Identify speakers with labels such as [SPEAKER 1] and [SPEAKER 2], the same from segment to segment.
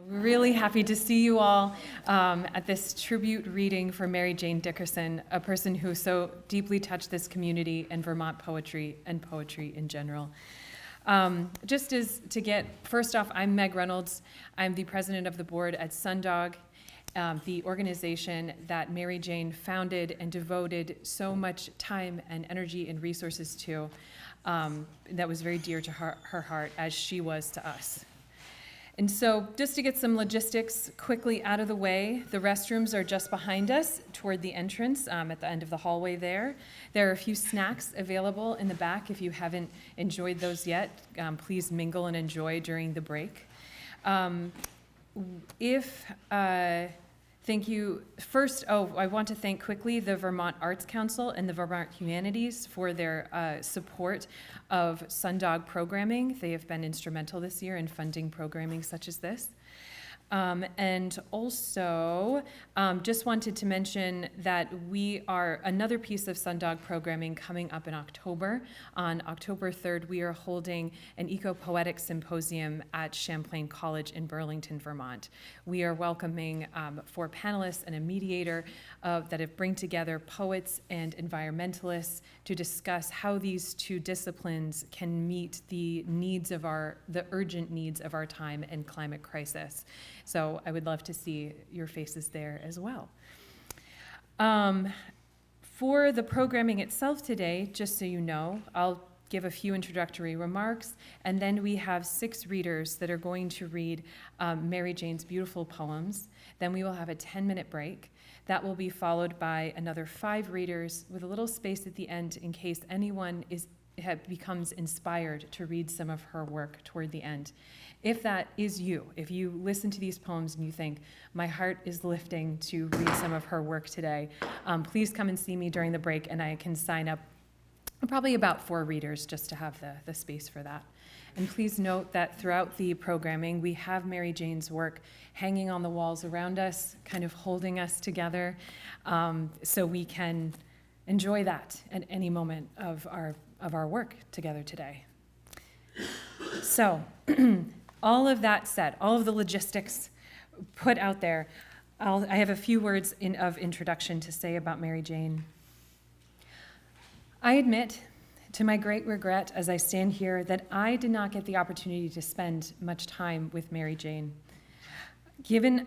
[SPEAKER 1] We're really happy to see you all at this tribute reading for Mary Jane Dickerson, a person who so deeply touched this community and Vermont poetry and poetry in general. First off, I'm Meg Reynolds. I'm the president of the board at Sundog, the organization that Mary Jane founded and devoted so much time and energy and resources to, that was very dear to her heart, as she was to us. And so just to get some logistics quickly out of the way, the restrooms are just behind us toward the entrance at the end of the hallway there. There are a few snacks available in the back. If you haven't enjoyed those yet, please mingle and enjoy during the break. Thank you. First, I want to thank quickly the Vermont Arts Council and the Vermont Humanities for their support of Sundog programming. They have been instrumental this year in funding programming such as this. And also, just wanted to mention that we are another piece of Sundog programming coming up in October. On October 3rd, we are holding an eco-poetic symposium at Champlain College in Burlington, Vermont. We are welcoming 4 panelists and a mediator that bring together poets and environmentalists to discuss how these two disciplines can meet the urgent needs of our time and climate crisis. So I would love to see your faces there as well. For the programming itself today, just so you know, I'll give a few introductory remarks, and then we have 6 readers that are going to read Mary Jane's beautiful poems. Then we will have a 10-minute break. That will be followed by another 5 readers with a little space at the end in case anyone becomes inspired to read some of her work toward the end. If that is you, if you listen to these poems and you think, my heart is lifting to read some of her work today, please come and see me during the break and I can sign up probably about 4 readers just to have the space for that. And please note that throughout the programming, we have Mary Jane's work hanging on the walls around us, kind of holding us together, so we can enjoy that at any moment of our work together today. So, all of that said, all of the logistics put out there, I have a few words of introduction to say about Mary Jane. I admit, to my great regret as I stand here, that I did not get the opportunity to spend much time with Mary Jane.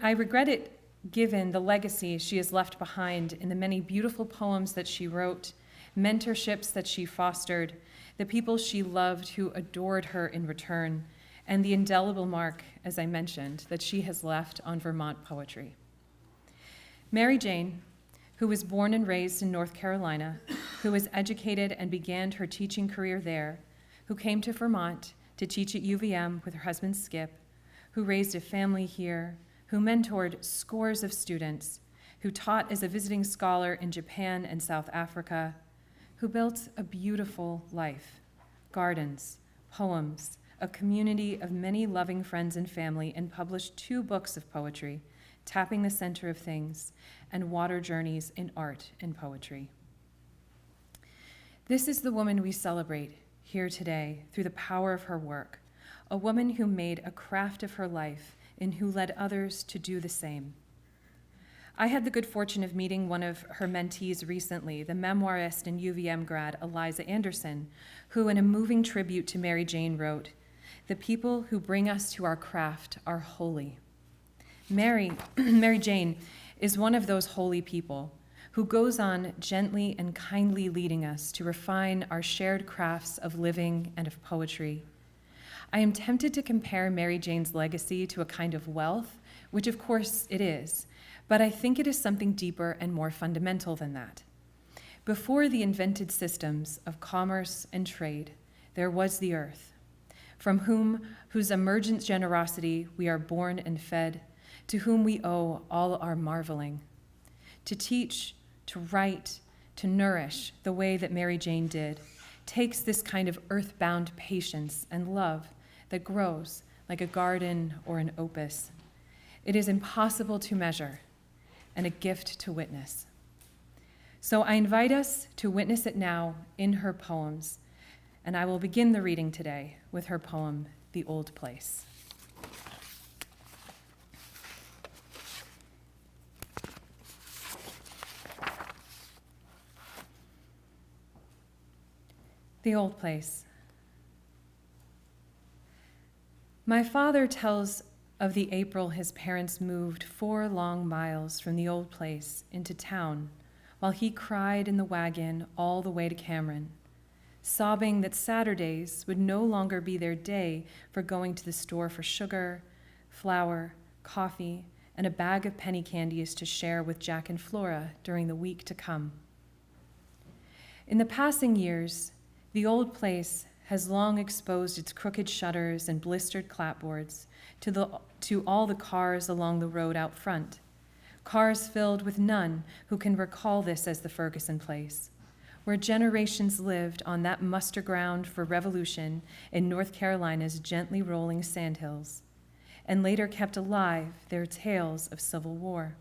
[SPEAKER 1] I regret it given the legacy she has left behind in the many beautiful poems that she wrote, mentorships that she fostered, the people she loved who adored her in return, and the indelible mark, as I mentioned, that she has left on Vermont poetry. Mary Jane, who was born and raised in North Carolina, who was educated and began her teaching career there, who came to Vermont to teach at UVM with her husband Skip, who raised a family here, who mentored scores of students, who taught as a visiting scholar in Japan and South Africa, who built a beautiful life, gardens, poems, a community of many loving friends and family, and published 2 books of poetry, Tapping the Center of Things and Water Journeys in Art and Poetry. This is the woman we celebrate here today through the power of her work, a woman who made a craft of her life and who led others to do the same. I had the good fortune of meeting one of her mentees recently, the memoirist and UVM grad Eliza Anderson, who in a moving tribute to Mary Jane wrote, "The people who bring us to our craft are holy." Mary Jane is one of those holy people who goes on gently and kindly leading us to refine our shared crafts of living and of poetry. I am tempted to compare Mary Jane's legacy to a kind of wealth, which of course it is, but I think it is something deeper and more fundamental than that. Before the invented systems of commerce and trade, there was the earth, from whose emergent generosity we are born and fed, to whom we owe all our marveling. To teach, to write, to nourish the way that Mary Jane did takes this kind of earthbound patience and love that grows like a garden or an opus. It is impossible to measure and a gift to witness. So I invite us to witness it now in her poems, and I will begin the reading today with her poem, The Old Place. The old place. My father tells of the April his parents moved 4 long miles from the old place into town while he cried in the wagon all the way to Cameron, sobbing that Saturdays would no longer be their day for going to the store for sugar, flour, coffee, and a bag of penny candies to share with Jack and Flora during the week to come. In the passing years, the old place has long exposed its crooked shutters and blistered clapboards to all the cars along the road out front, cars filled with none who can recall this as the Ferguson place, where generations lived on that muster ground for revolution in North Carolina's gently rolling sandhills, and later kept alive their tales of Civil War.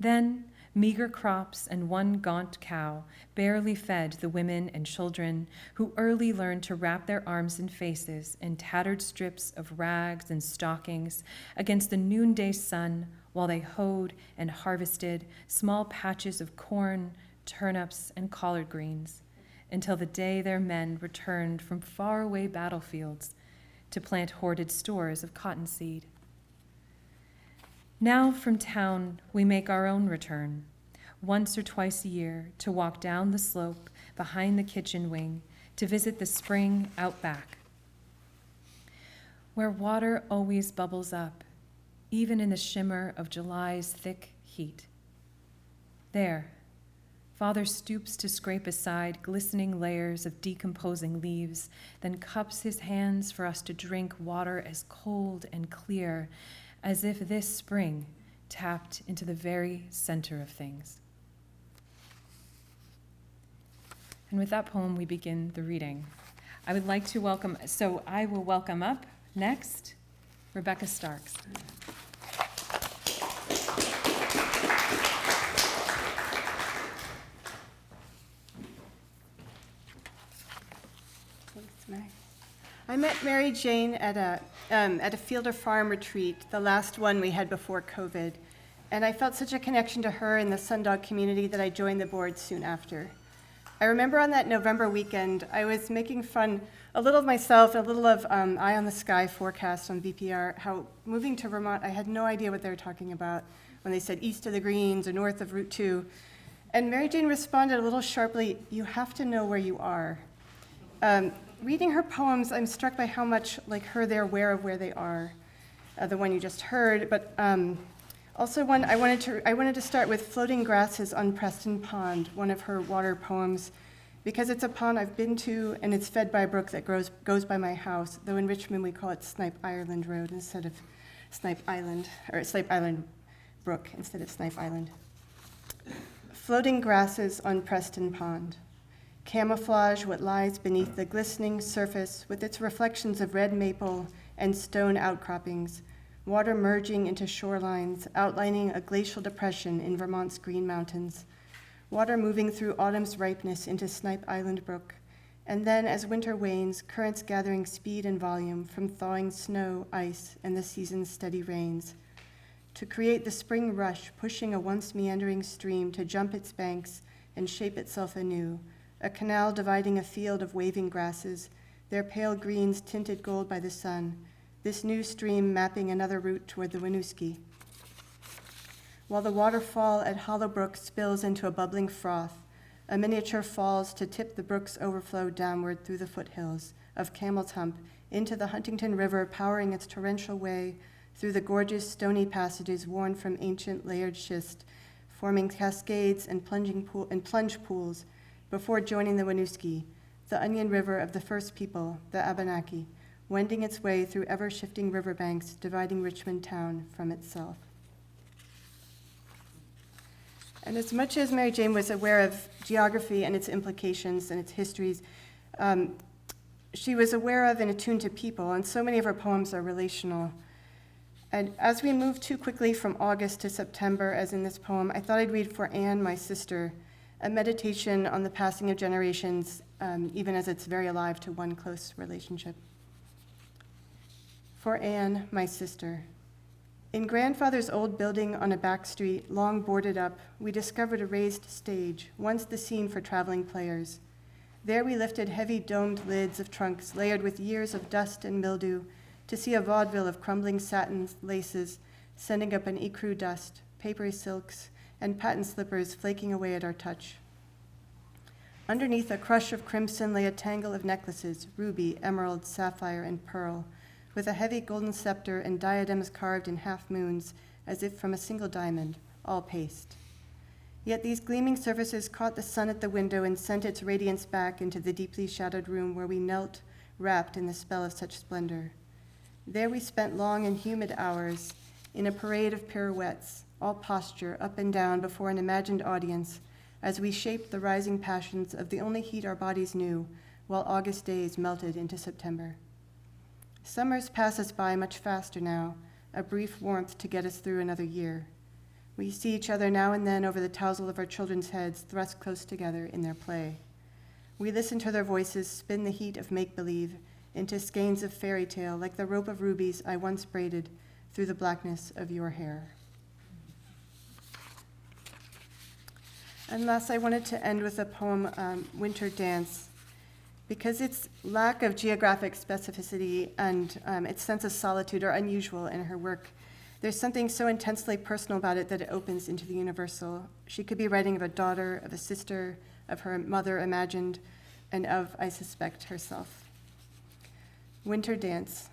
[SPEAKER 1] Then, meager crops and one gaunt cow barely fed the women and children who early learned to wrap their arms and faces in tattered strips of rags and stockings against the noonday sun while they hoed and harvested small patches of corn, turnips, and collard greens until the day their men returned from faraway battlefields to plant hoarded stores of cottonseed. Now from town we make our own return, once or twice a year, to walk down the slope behind the kitchen wing to visit the spring out back, where water always bubbles up, even in the shimmer of July's thick heat. There, Father stoops to scrape aside glistening layers of decomposing leaves, then cups his hands for us to drink water as cold and clear as if this spring tapped into the very center of things. And with that poem, we begin the reading. I will welcome up next Rebecca Starks.
[SPEAKER 2] Thanks, Mary. I met Mary Jane at a Fielder Farm retreat, the last one we had before COVID, and I felt such a connection to her in the Sundog community that I joined the board soon after. I remember on that November weekend, I was making fun a little of myself, a little of Eye on the Sky forecast on VPR, how moving to Vermont, I had no idea what they were talking about when they said east of the Greens or north of Route 2. And Mary Jane responded a little sharply, "You have to know where you are." Reading her poems, I'm struck by how much, like her, they're aware of where they are, the one you just heard, but also one I wanted to start with Floating Grasses on Preston Pond, one of her water poems, because it's a pond I've been to and it's fed by a brook that goes by my house, though in Richmond we call it Snipe Ireland Road instead of Snipe Island, or Snipe Island Brook instead of Snipe Island. Floating Grasses on Preston Pond. Camouflage what lies beneath the glistening surface with its reflections of red maple and stone outcroppings, water merging into shorelines, outlining a glacial depression in Vermont's Green Mountains, water moving through autumn's ripeness into Snipe Island Brook, and then as winter wanes, currents gathering speed and volume from thawing snow, ice, and the season's steady rains, to create the spring rush pushing a once meandering stream to jump its banks and shape itself anew, a canal dividing a field of waving grasses, their pale greens tinted gold by the sun, this new stream mapping another route toward the Winooski. While the waterfall at Hollow Brook spills into a bubbling froth, a miniature falls to tip the brook's overflow downward through the foothills of Camel's Hump into the Huntington River, powering its torrential way through the gorgeous stony passages worn from ancient layered schist, forming cascades and plunge pools before joining the Winooski, the onion river of the first people, the Abenaki, wending its way through ever-shifting riverbanks, dividing Richmond town from itself. And as much as Mary Jane was aware of geography and its implications and its histories, she was aware of and attuned to people, and so many of her poems are relational. And as we move too quickly from August to September, as in this poem, I thought I'd read For Anne, My Sister, a meditation on the passing of generations, even as it's very alive to one close relationship. For Anne, my sister. In grandfather's old building on a back street, long boarded up, we discovered a raised stage, once the scene for traveling players. There we lifted heavy domed lids of trunks layered with years of dust and mildew to see a vaudeville of crumbling satins, laces, sending up an ecru dust, papery silks, and patent slippers flaking away at our touch. Underneath a crush of crimson lay a tangle of necklaces, ruby, emerald, sapphire, and pearl, with a heavy golden scepter and diadems carved in half moons, as if from a single diamond, all paste. Yet these gleaming surfaces caught the sun at the window and sent its radiance back into the deeply shadowed room where we knelt, wrapped in the spell of such splendor. There we spent long and humid hours in a parade of pirouettes, all posture, up and down before an imagined audience, as we shaped the rising passions of the only heat our bodies knew, while August days melted into September. Summers pass us by much faster now, a brief warmth to get us through another year. We see each other now and then over the tousle of our children's heads thrust close together in their play. We listen to their voices spin the heat of make-believe into skeins of fairy tale like the rope of rubies I once braided through the blackness of your hair. And last, I wanted to end with a poem, Winter Dance, because its lack of geographic specificity and its sense of solitude are unusual in her work. There's something so intensely personal about it that it opens into the universal. She could be writing of a daughter, of a sister, of her mother imagined, and of, I suspect, herself. Winter Dance.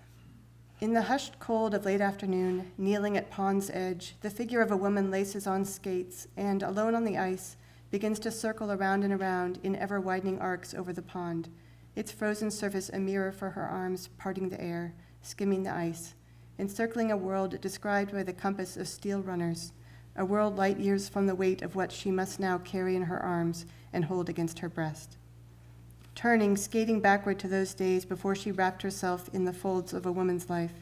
[SPEAKER 2] In the hushed cold of late afternoon, kneeling at pond's edge, the figure of a woman laces on skates and, alone on the ice, begins to circle around and around in ever-widening arcs over the pond, its frozen surface a mirror for her arms parting the air, skimming the ice, encircling a world described by the compass of steel runners, a world light years from the weight of what she must now carry in her arms and hold against her breast. Turning, skating backward to those days before she wrapped herself in the folds of a woman's life,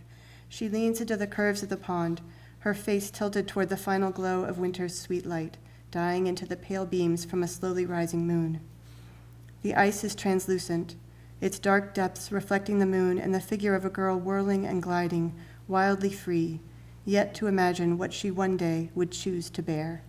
[SPEAKER 2] she leans into the curves of the pond, her face tilted toward the final glow of winter's sweet light, dying into the pale beams from a slowly rising moon. The ice is translucent, its dark depths reflecting the moon and the figure of a girl whirling and gliding, wildly free, yet to imagine what she one day would choose to bear.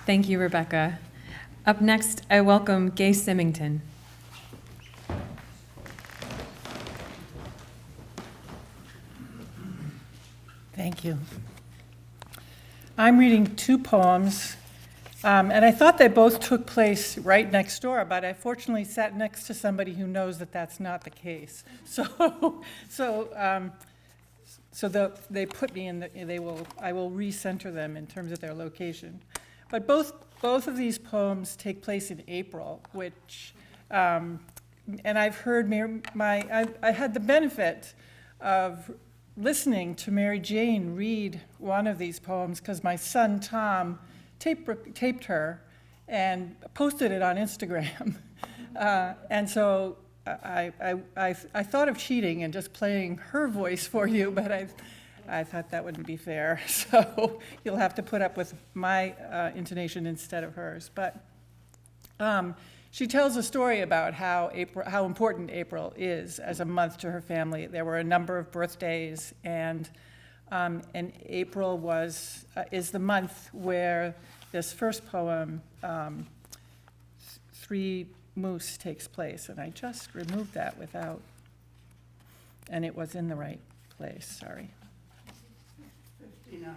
[SPEAKER 1] Thank you, Rebecca. Up next, I welcome Gay Symington.
[SPEAKER 3] Thank you. I'm reading two poems, and I thought they both took place right next door, but I fortunately sat next to somebody who knows that that's not the case. They put me in I will recenter them in terms of their location. But both of these poems take place in April, which, and I've heard I had the benefit of listening to Mary Jane read one of these poems because my son Tom taped her and posted it on Instagram. And so I thought of cheating and just playing her voice for you, but I thought that wouldn't be fair. So you'll have to put up with my intonation instead of hers. But she tells a story about how important April is as a month to her family. There were a number of birthdays, and April is the month where this first poem, Three Moose, takes place. And I just removed that and it was in the right place, sorry.
[SPEAKER 4] 59.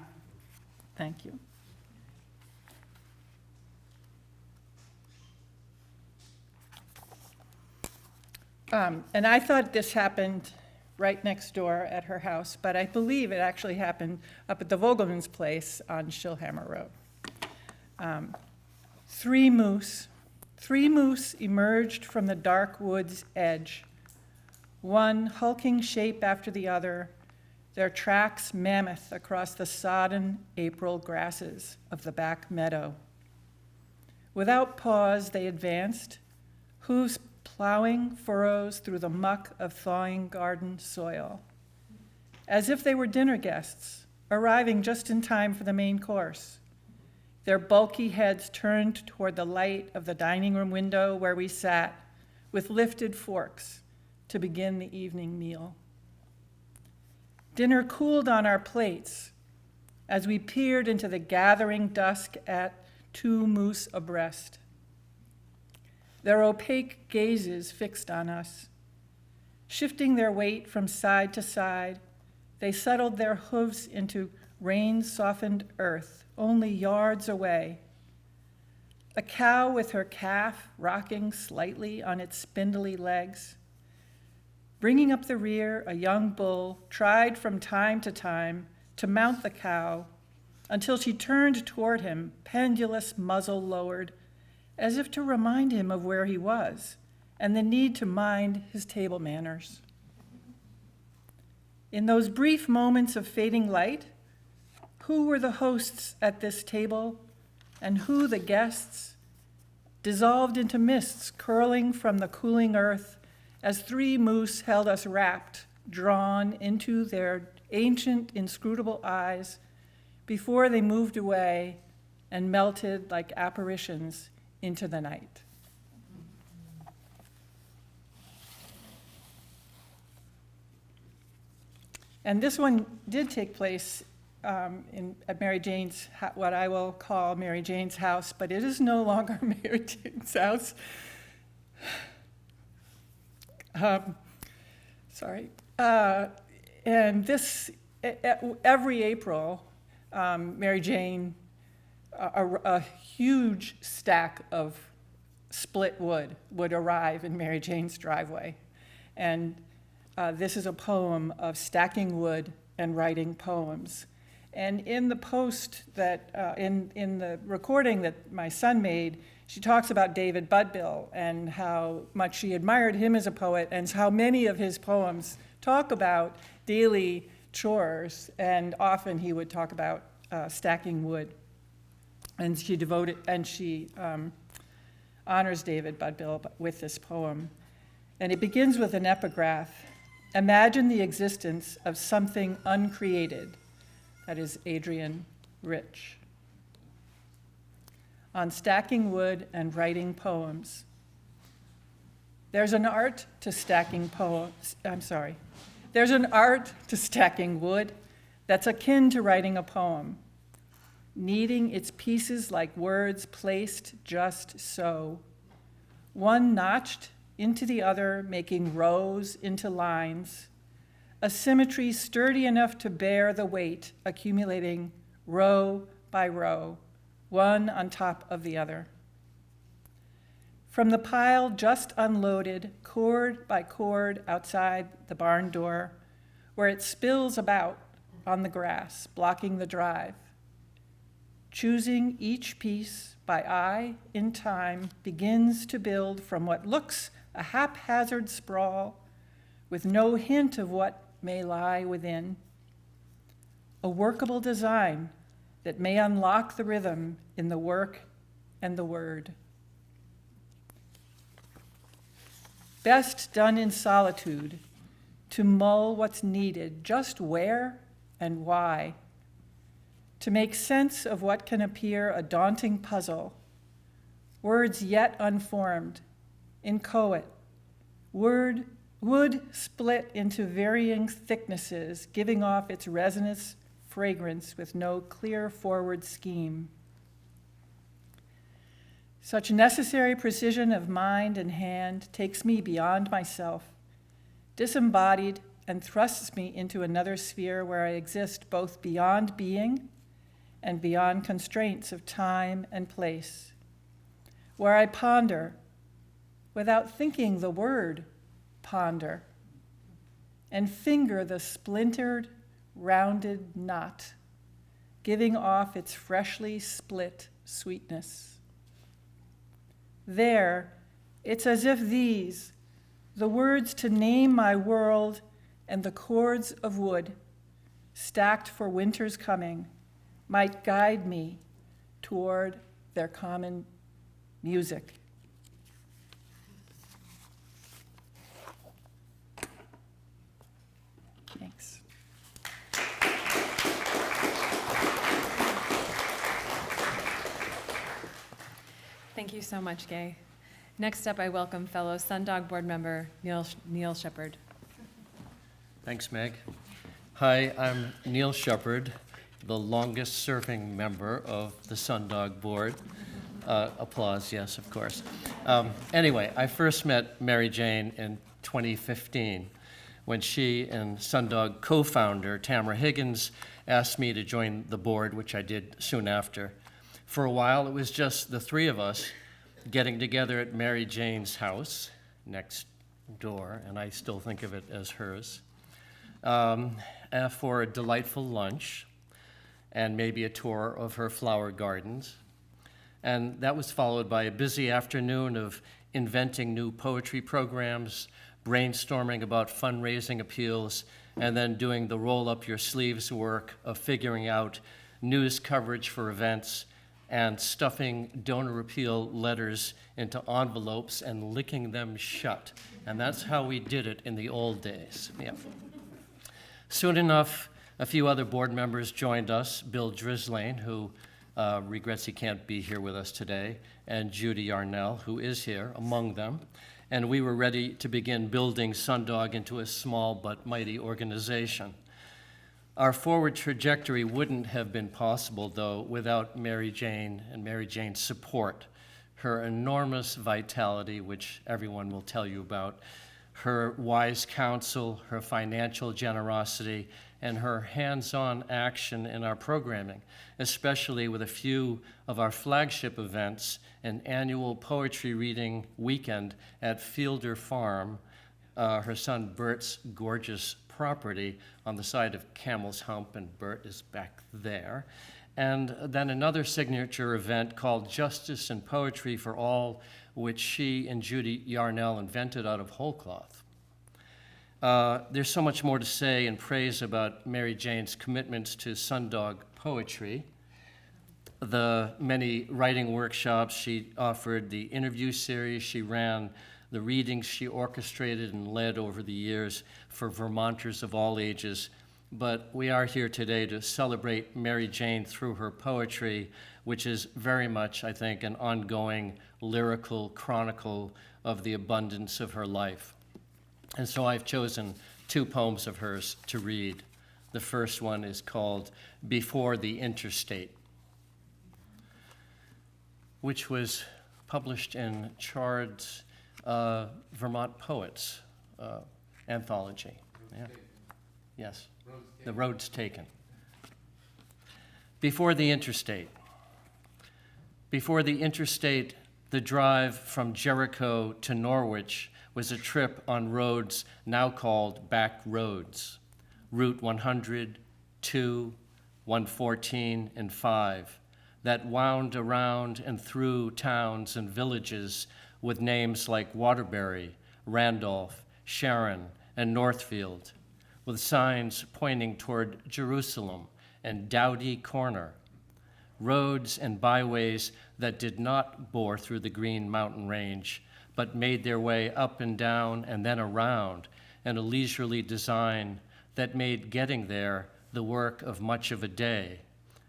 [SPEAKER 3] Thank you. And I thought this happened right next door at her house, but I believe it actually happened up at the Vogelman's place on Schillhammer Road. Three moose emerged from the dark wood's edge, one hulking shape after the other, their tracks mammoth across the sodden April grasses of the back meadow. Without pause, they advanced, hooves plowing furrows through the muck of thawing garden soil, as if they were dinner guests, arriving just in time for the main course, their bulky heads turned toward the light of the dining room window where we sat with lifted forks to begin the evening meal. Dinner cooled on our plates as we peered into the gathering dusk at 2 moose abreast. Their opaque gazes fixed on us. Shifting their weight from side to side, they settled their hooves into rain-softened earth only yards away. A cow with her calf rocking slightly on its spindly legs. Bringing up the rear, a young bull tried from time to mount the cow until she turned toward him, pendulous muzzle lowered, as if to remind him of where he was and the need to mind his table manners. In those brief moments of fading light, who were the hosts at this table and who the guests, dissolved into mists curling from the cooling earth as 3 moose held us wrapped, drawn into their ancient, inscrutable eyes before they moved away and melted like apparitions into the night. And this one did take place at Mary Jane's, what I will call Mary Jane's house, but it is no longer Mary Jane's house. Sorry. And this, every April, Mary Jane, a huge stack of split wood would arrive in Mary Jane's driveway. And this is a poem of stacking wood and writing poems. And in the post that, in the recording that my son made, she talks about David Budbill and how much she admired him as a poet and how many of his poems talk about daily chores, and often he would talk about stacking wood. And she honors David Budbill with this poem. And it begins with an epigraph. Imagine the existence of something uncreated. That is Adrian Rich. On stacking wood and writing poems. There's an art to stacking There's an art to stacking wood that's akin to writing a poem, kneading its pieces like words placed just so, one notched into the other, making rows into lines, a symmetry sturdy enough to bear the weight, accumulating row by row, one on top of the other. From the pile just unloaded, cord by cord outside the barn door, where it spills about on the grass, blocking the drive. Choosing each piece by eye in time begins to build from what looks a haphazard sprawl with no hint of what may lie within. A workable design that may unlock the rhythm in the work and the word. Best done in solitude, to mull what's needed, just where and why, to make sense of what can appear a daunting puzzle, words yet unformed, inchoate, wood split into varying thicknesses, giving off its resinous fragrance with no clear forward scheme. Such necessary precision of mind and hand takes me beyond myself, disembodied, and thrusts me into another sphere where I exist both beyond being and beyond constraints of time and place, where I ponder without thinking the word ponder, and finger the splintered, rounded knot, giving off its freshly split sweetness. There, it's as if these, the words to name my world and the cords of wood, stacked for winter's coming, might guide me toward their common music. Thanks.
[SPEAKER 1] Thank you so much, Gay. Next up, I welcome fellow Sundog board member Neil Shepard.
[SPEAKER 5] Thanks, Meg. Hi, I'm Neil Shepard, the longest-serving member of the Sundog board. Applause, yes, of course. Anyway, I first met Mary Jane in 2015 when she and Sundog co-founder Tamara Higgins asked me to join the board, which I did soon after. For a while, it was just the three of us getting together at Mary Jane's house next door, and I still think of it as hers, for a delightful lunch and maybe a tour of her flower gardens. And that was followed by a busy afternoon of inventing new poetry programs, brainstorming about fundraising appeals, and then doing the roll-up-your-sleeves work of figuring out news coverage for events and stuffing donor appeal letters into envelopes and licking them shut. And that's how we did it in the old days. Yeah. Soon enough, a few other board members joined us, Bill Drislane, who regrets he can't be here with us today, and Judy Yarnell, who is here among them. And we were ready to begin building Sundog into a small but mighty organization. Our forward trajectory wouldn't have been possible, though, without Mary Jane and Mary Jane's support, her enormous vitality, which everyone will tell you about, her wise counsel, her financial generosity, and her hands-on action in our programming, especially with a few of our flagship events, an annual poetry reading weekend at Fielder Farm, her son Bert's gorgeous property on the side of Camel's Hump, and Bert is back there. And then another signature event called Justice and Poetry for All, which she and Judy Yarnell invented out of whole cloth. There's so much more to say and praise about Mary Jane's commitments to Sundog poetry, the many writing workshops she offered, the interview series she ran, the readings she orchestrated and led over the years for Vermonters of all ages. But we are here today to celebrate Mary Jane through her poetry, which is very much, I think, an ongoing lyrical chronicle of the abundance of her life. And so I've chosen two poems of hers to read. The first one is called Before the Interstate, which was published in Chard's Vermont Poets anthology. Yeah. Yes, The Road's Taken. Before the Interstate. Before the interstate, the drive from Jericho to Norwich was a trip on roads now called back roads, Route 100, 2, 114, and 5, that wound around and through towns and villages with names like Waterbury, Randolph, Sharon, and Northfield, with signs pointing toward Jerusalem and Dowdy Corner, roads and byways that did not bore through the Green Mountain Range, but made their way up and down and then around in a leisurely design that made getting there the work of much of a day,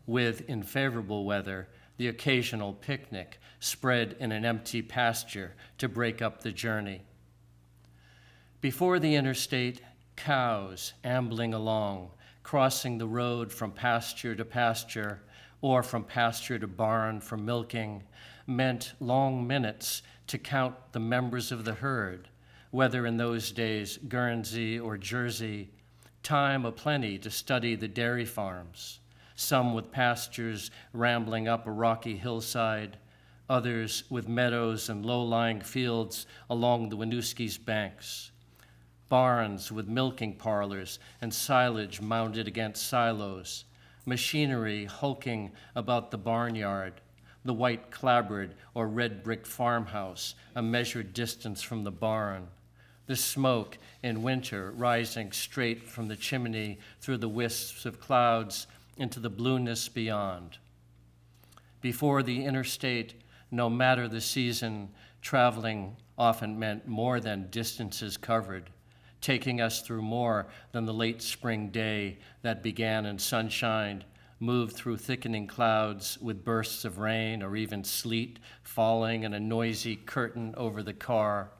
[SPEAKER 5] with, in favorable weather, the occasional picnic spread in an empty pasture to break up the journey. Before the interstate, cows ambling along, crossing the road from pasture to pasture, or from pasture to barn for milking, meant long minutes to count the members of the herd, whether in those days Guernsey or Jersey, time aplenty to study the dairy farms, some with pastures rambling up a rocky hillside, others with meadows and low-lying fields along the Winooski's banks, barns with milking parlors and silage mounted against silos, machinery hulking about the barnyard, the white clapboard or red brick farmhouse a measured distance from the barn, the smoke in winter rising straight from the chimney through the wisps of clouds into the blueness beyond. Before the interstate, no matter the season, traveling often meant more than distances covered, taking us through more than the late spring day that began in sunshine, moved through thickening clouds with bursts of rain or even sleet falling in a noisy curtain over the car,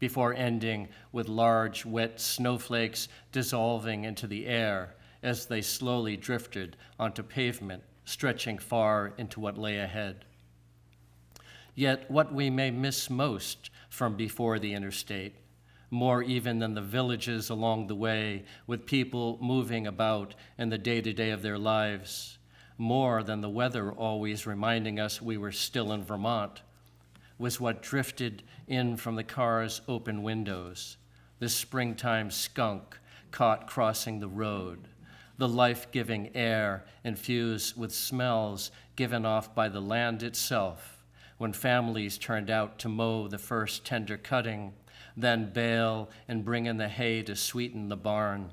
[SPEAKER 5] before ending with large, wet snowflakes dissolving into the air as they slowly drifted onto pavement, stretching far into what lay ahead. Yet what we may miss most from before the interstate, more even than the villages along the way with people moving about in the day-to-day of their lives, more than the weather always reminding us we were still in Vermont, was what drifted in from the car's open windows, the springtime skunk caught crossing the road, the life-giving air infused with smells given off by the land itself, when families turned out to mow the first tender cutting, then bale and bring in the hay to sweeten the barn,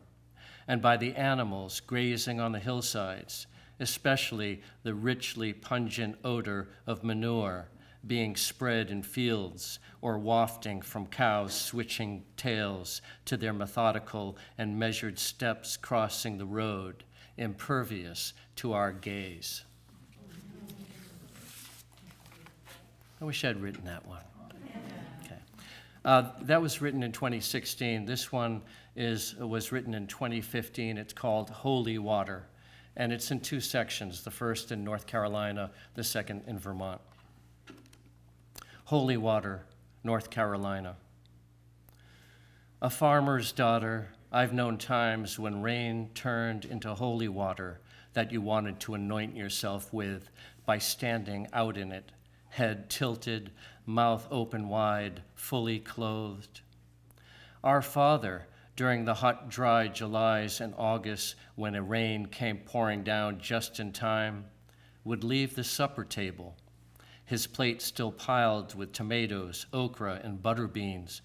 [SPEAKER 5] and by the animals grazing on the hillsides, especially the richly pungent odor of manure being spread in fields or wafting from cows switching tails to their methodical and measured steps crossing the road, impervious to our gaze. I wish I'd written that one. Okay. That was written in 2016. This one was written in 2015. It's called Holy Water, and it's in two sections, the first in North Carolina, the second in Vermont. Holy Water, North Carolina. A farmer's daughter, I've known times when rain turned into holy water that you wanted to anoint yourself with by standing out in it, head tilted, mouth open wide, fully clothed. Our Father, during the hot, dry Julys and Augusts when a rain came pouring down just in time, would leave the supper table, his plate still piled with tomatoes, okra, and butter beans,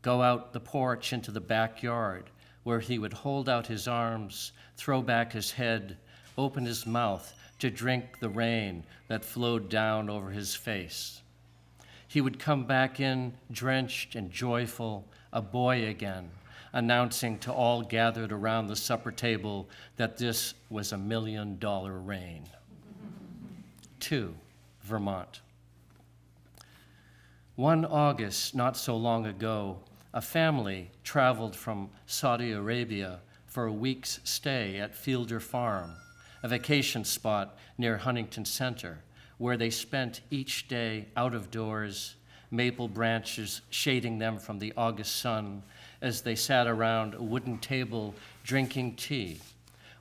[SPEAKER 5] go out the porch into the backyard, where he would hold out his arms, throw back his head, open his mouth to drink the rain that flowed down over his face. He would come back in drenched and joyful, a boy again, announcing to all gathered around the supper table that this was $1 million rain. 2. Vermont. One August, not so long ago, a family traveled from Saudi Arabia for a week's stay at Fielder Farm, a vacation spot near Huntington Center, where they spent each day out of doors, maple branches shading them from the August sun as they sat around a wooden table drinking tea,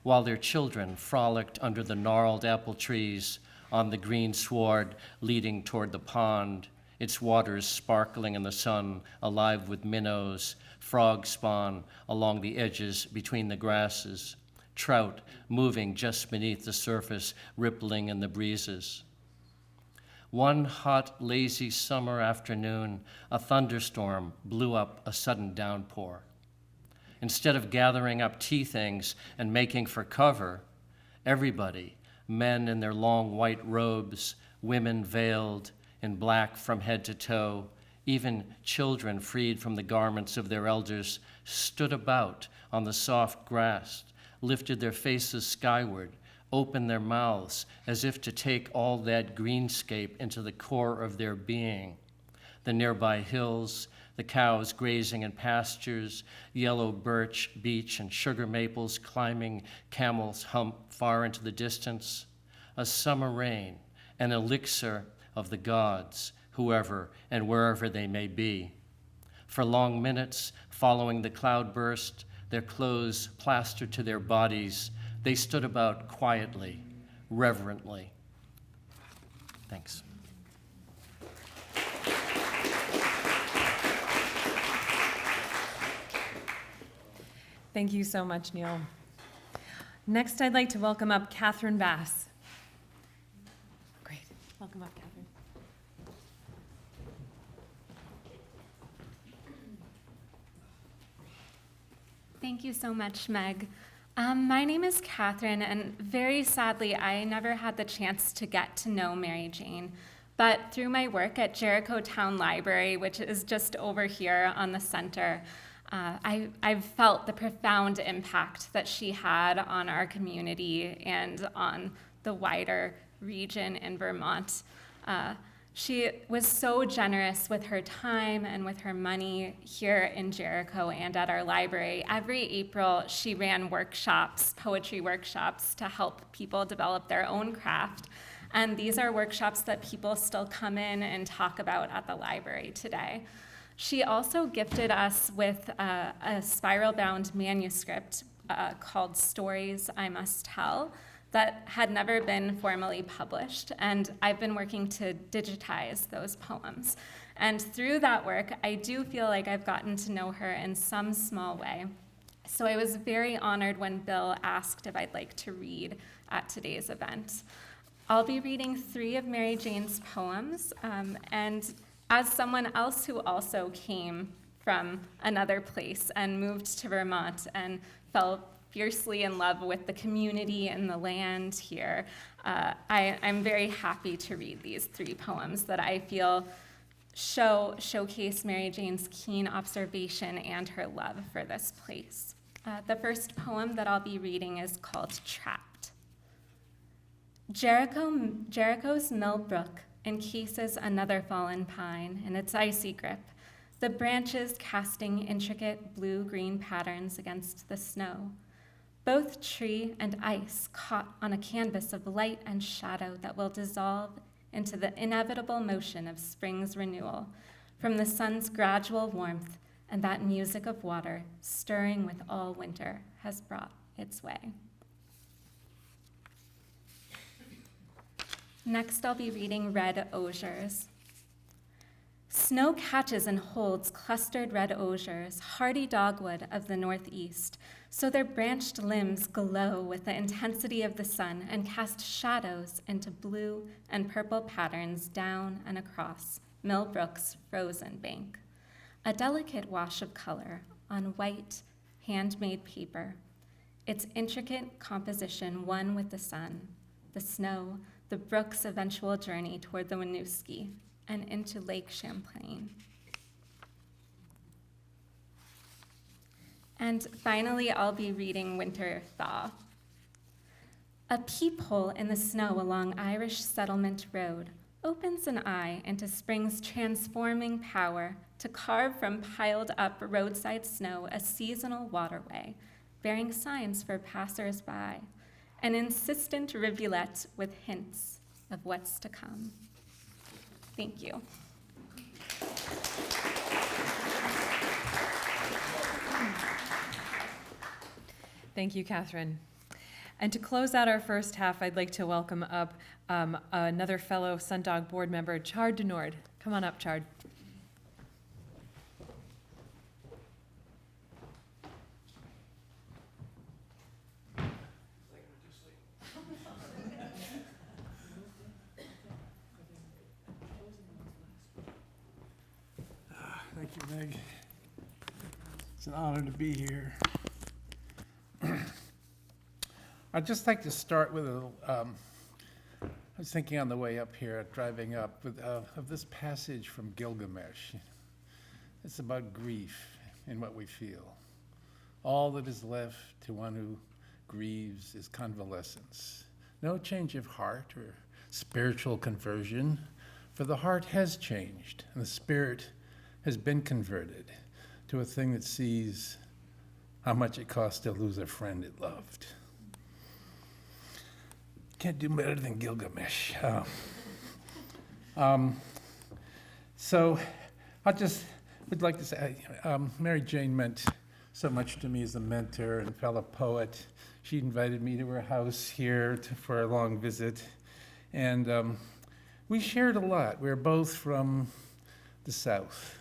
[SPEAKER 5] while their children frolicked under the gnarled apple trees on the green sward leading toward the pond, its waters sparkling in the sun, alive with minnows, frog spawn along the edges between the grasses, trout moving just beneath the surface, rippling in the breezes. One hot, lazy summer afternoon, a thunderstorm blew up a sudden downpour. Instead of gathering up tea things and making for cover, everybody, men in their long white robes, women veiled in black from head to toe, even children freed from the garments of their elders, stood about on the soft grass, lifted their faces skyward, opened their mouths as if to take all that greenscape into the core of their being. The nearby hills, the cows grazing in pastures, yellow birch, beech, and sugar maples climbing Camel's Hump far into the distance, a summer rain, an elixir of the gods, whoever and wherever they may be. For long minutes following the cloudburst, their clothes plastered to their bodies, they stood about quietly, reverently. Thanks.
[SPEAKER 1] Thank you so much, Neil. Next, I'd like to welcome up Catherine Bass. Great. Welcome up, Catherine.
[SPEAKER 6] Thank you so much, Meg. My name is Catherine, and very sadly, I never had the chance to get to know Mary Jane. But through my work at Jericho Town Library, which is just over here on the center, I've felt the profound impact that she had on our community and on the wider region in Vermont. She was so generous with her time and with her money here in Jericho and at our library. Every April, she ran workshops, poetry workshops, to help people develop their own craft. And these are workshops that people still come in and talk about at the library today. She also gifted us with a spiral-bound manuscript called Stories I Must Tell that had never been formally published, and I've been working to digitize those poems. And through that work, I do feel like I've gotten to know her in some small way. So I was very honored when Bill asked if I'd like to read at today's event. I'll be reading 3 of Mary Jane's poems, and as someone else who also came from another place and moved to Vermont and fell fiercely in love with the community and the land here, I'm very happy to read these 3 poems that I feel showcase Mary Jane's keen observation and her love for this place. The first poem that I'll be reading is called Trapped. Jericho's mill brook encases another fallen pine in its icy grip, the branches casting intricate blue-green patterns against the snow. Both tree and ice caught on a canvas of light and shadow that will dissolve into the inevitable motion of spring's renewal from the sun's gradual warmth and that music of water stirring with all winter has brought its way. Next, I'll be reading Red Osiers. Snow catches and holds clustered red osiers, hardy dogwood of the northeast, so their branched limbs glow with the intensity of the sun and cast shadows into blue and purple patterns down and across Millbrook's frozen bank. A delicate wash of color on white, handmade paper, its intricate composition one with the sun, the snow, the brook's eventual journey toward the Winooski and into Lake Champlain. And finally, I'll be reading Winter Thaw. A peephole in the snow along Irish Settlement Road opens an eye into spring's transforming power to carve from piled up roadside snow a seasonal waterway, bearing signs for passers-by, an insistent rivulet with hints of what's to come. Thank you.
[SPEAKER 1] Thank you, Catherine. And to close out our first half, I'd like to welcome up another fellow Sundog board member, Chard Denord. Come on up, Chard.
[SPEAKER 4] Thank you, Meg. It's an honor to be here. I'd just like to start with I was thinking on the way up here, driving up, of this passage from Gilgamesh. It's about grief and what we feel. All that is left to one who grieves is convalescence. No change of heart or spiritual conversion, for the heart has changed, and the spirit has been converted to a thing that sees how much it costs to lose a friend it loved. Can't do better than Gilgamesh. So I just would like to say, Mary Jane meant so much to me as a mentor and fellow poet. She invited me to her house here for a long visit, and we shared a lot. We were both from the South.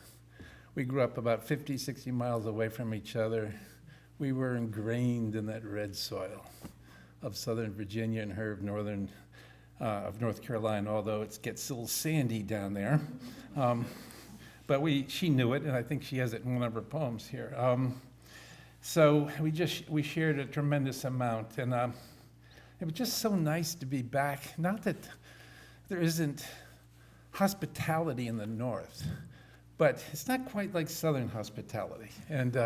[SPEAKER 4] We grew up about 50, 60 miles away from each other. We were ingrained in that red soil of Southern Virginia and her of North Carolina, although it gets a little sandy down there. But she knew it, and I think she has it in one of her poems here. So we shared a tremendous amount, and it was just so nice to be back. Not that there isn't hospitality in the North, but it's not quite like Southern hospitality. And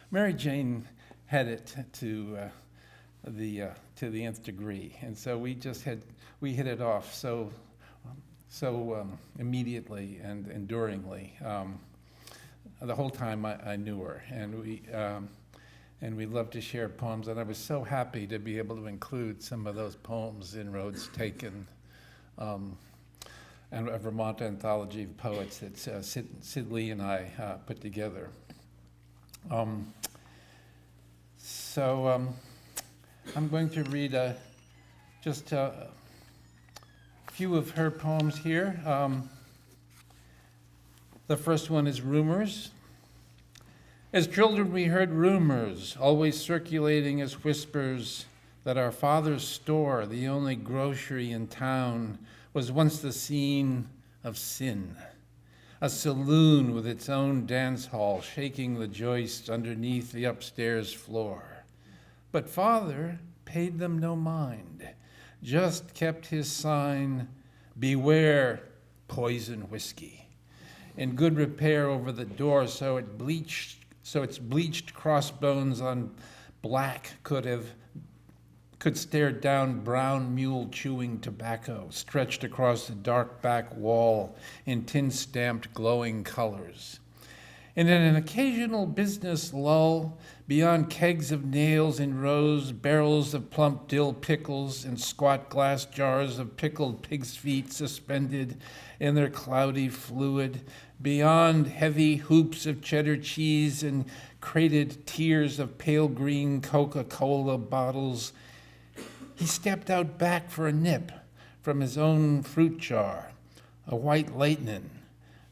[SPEAKER 4] Mary Jane had it to the nth degree, and so we hit it off. So so immediately and enduringly. The whole time I knew her, and we loved to share poems, and I was so happy to be able to include some of those poems in Roads Taken, and a Vermont anthology of poets that Sid Lee and I put together. I'm going to read just a few of her poems here. The first one is Rumors. As children, we heard rumors, always circulating as whispers, that our father's store, the only grocery in town, was once the scene of sin. A saloon with its own dance hall shaking the joists underneath the upstairs floor. But father paid them no mind, just kept his sign, beware poison whiskey, in good repair over the door, so its bleached crossbones on black could stare down brown mule chewing tobacco stretched across the dark back wall in tin-stamped glowing colors. And in an occasional business lull, beyond kegs of nails in rows, barrels of plump dill pickles, and squat glass jars of pickled pig's feet suspended in their cloudy fluid, beyond heavy hoops of cheddar cheese and crated tiers of pale green Coca-Cola bottles, he stepped out back for a nip from his own fruit jar, a white Leighton,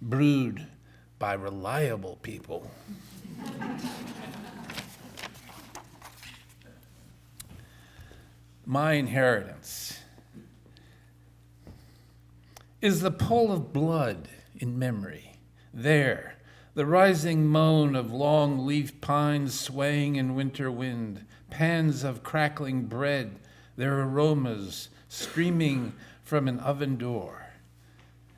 [SPEAKER 4] brewed by reliable people. My inheritance is the pull of blood in memory. There, the rising moan of long-leaf pines swaying in winter wind, pans of crackling bread, their aromas streaming from an oven door.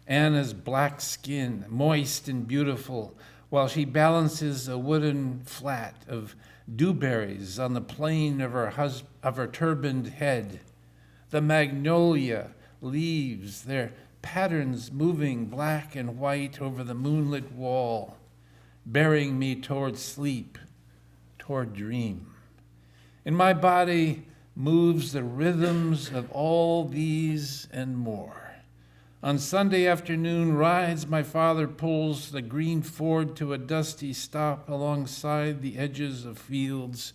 [SPEAKER 4] Anna's black skin, moist and beautiful, while she balances a wooden flat of dewberries on the plane of her turbaned head. The magnolia leaves, their patterns moving black and white over the moonlit wall, bearing me toward sleep, toward dream. In my body moves the rhythms of all these and more. On Sunday afternoon rides, my father pulls the green Ford to a dusty stop alongside the edges of fields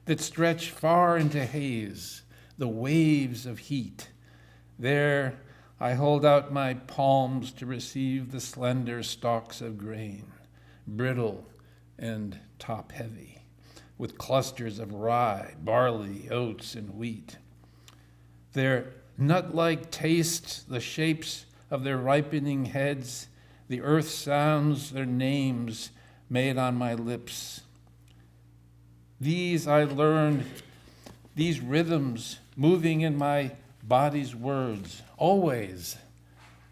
[SPEAKER 4] that stretch far into haze, the waves of heat. There, I hold out my palms to receive the slender stalks of grain, brittle and top-heavy, with clusters of rye, barley, oats, and wheat. Their nut-like taste, the shapes of their ripening heads, the earth sounds their names made on my lips. These I learned, these rhythms moving in my body's words. Always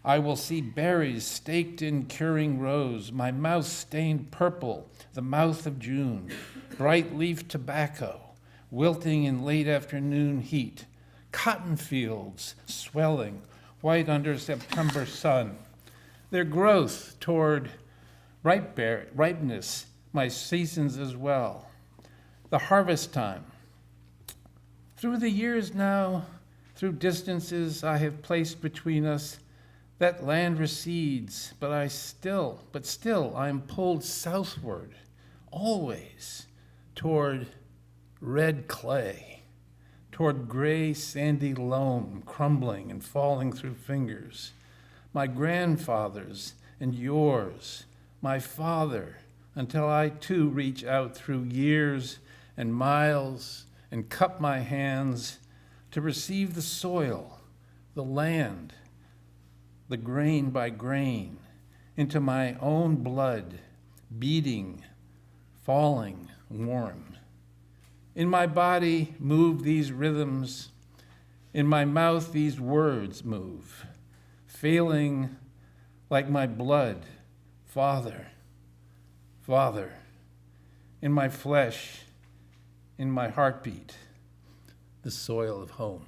[SPEAKER 4] I will see berries staked in curing rows, my mouth stained purple, the mouth of June, bright leaf tobacco, wilting in late afternoon heat, cotton fields swelling, white under September sun. Their growth toward ripeness, my seasons as well. The harvest time. Through the years now, through distances I have placed between us, that land recedes, but still I am pulled southward, always toward red clay, toward gray sandy loam crumbling and falling through fingers. My grandfather's and yours, my father, until I too reach out through years and miles and cup my hands to receive the soil, the land, the grain by grain, into my own blood, beating, falling warm. In my body move these rhythms, in my mouth these words move, failing like my blood, Father, Father, in my flesh, in my heartbeat, the soil of home.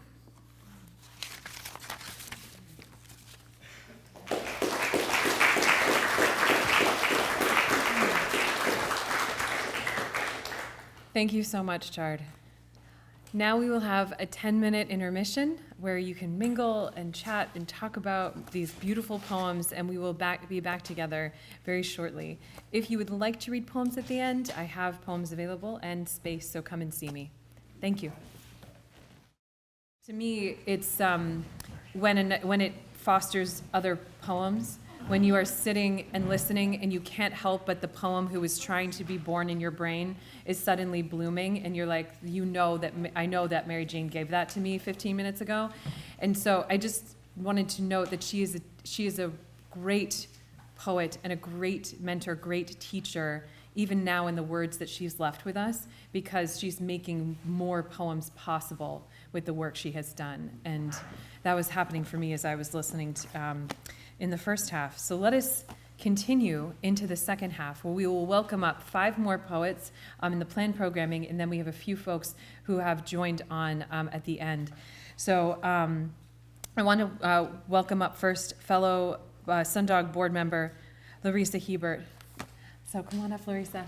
[SPEAKER 1] Thank you so much, Chard. Now we will have a 10-minute intermission where you can mingle and chat and talk about these beautiful poems, and we will be back together very shortly. If you would like to read poems at the end, I have poems available and space, so come and see me. Thank you. To me, it's when it fosters other poems, when you are sitting and listening and you can't help but the poem who is trying to be born in your brain is suddenly blooming, and you're like, I know that Mary Jane gave that to me 15 minutes ago. And so I just wanted to note that she is a great poet and a great mentor, great teacher, even now in the words that she's left with us, because she's making more poems possible with the work she has done. And that was happening for me as I was listening to, in the first half. So let us continue into the second half, where we will welcome up 5 more poets in the planned programming, and then we have a few folks who have joined on at the end. So I want to welcome up first fellow Sundog board member, Larissa Hebert. So come on up, Larissa.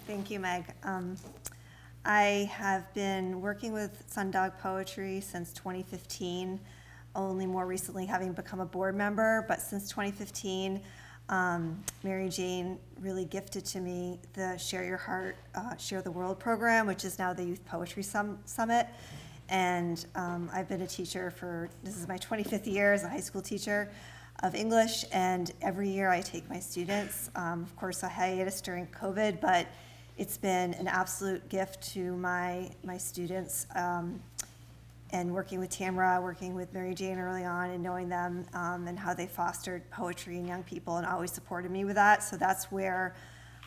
[SPEAKER 7] Thank you, Meg. I have been working with Sundog Poetry since 2015, only more recently having become a board member, but since 2015, Mary Jane really gifted to me the Share Your Heart, Share the World program, which is now the Youth Poetry Summit. And I've been a teacher this is my 25th year as a high school teacher of English, and every year I take my students. Of course, a hiatus during COVID, but it's been an absolute gift to my students, and working with Tamara, working with Mary Jane early on, and knowing them and how they fostered poetry in young people and always supported me with that. So that's where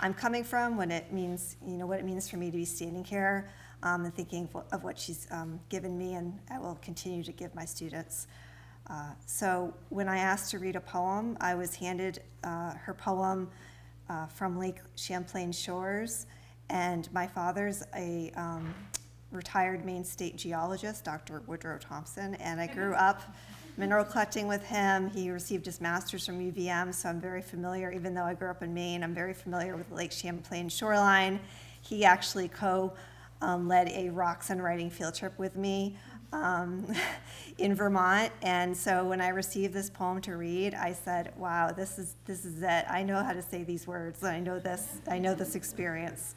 [SPEAKER 7] I'm coming from when it means, what it means for me to be standing here and thinking of what she's given me, and I will continue to give my students. So when I asked to read a poem, I was handed her poem from Lake Champlain Shores. And my father's a retired Maine State geologist, Dr. Woodrow Thompson, and I grew up mineral collecting with him. He received his master's from UVM, so I'm very familiar, even though I grew up in Maine, I'm very familiar with the Lake Champlain shoreline. He actually led a rocks and writing field trip with me in Vermont, and so when I received this poem to read, I said, wow, this is it. I know how to say these words, and I know this experience.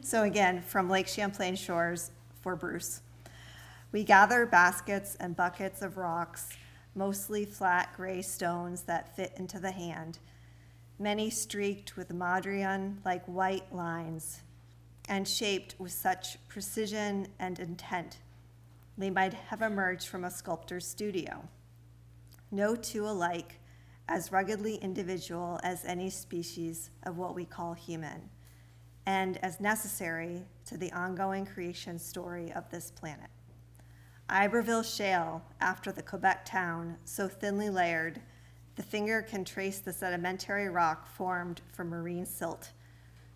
[SPEAKER 7] So again, from Lake Champlain Shores for Bruce. We gather baskets and buckets of rocks, mostly flat gray stones that fit into the hand, many streaked with madrian-like white lines, and shaped with such precision and intent they might have emerged from a sculptor's studio. No two alike, as ruggedly individual as any species of what we call human, and as necessary to the ongoing creation story of this planet. Iberville Shale, after the Quebec town, so thinly layered, the finger can trace the sedimentary rock formed from marine silt,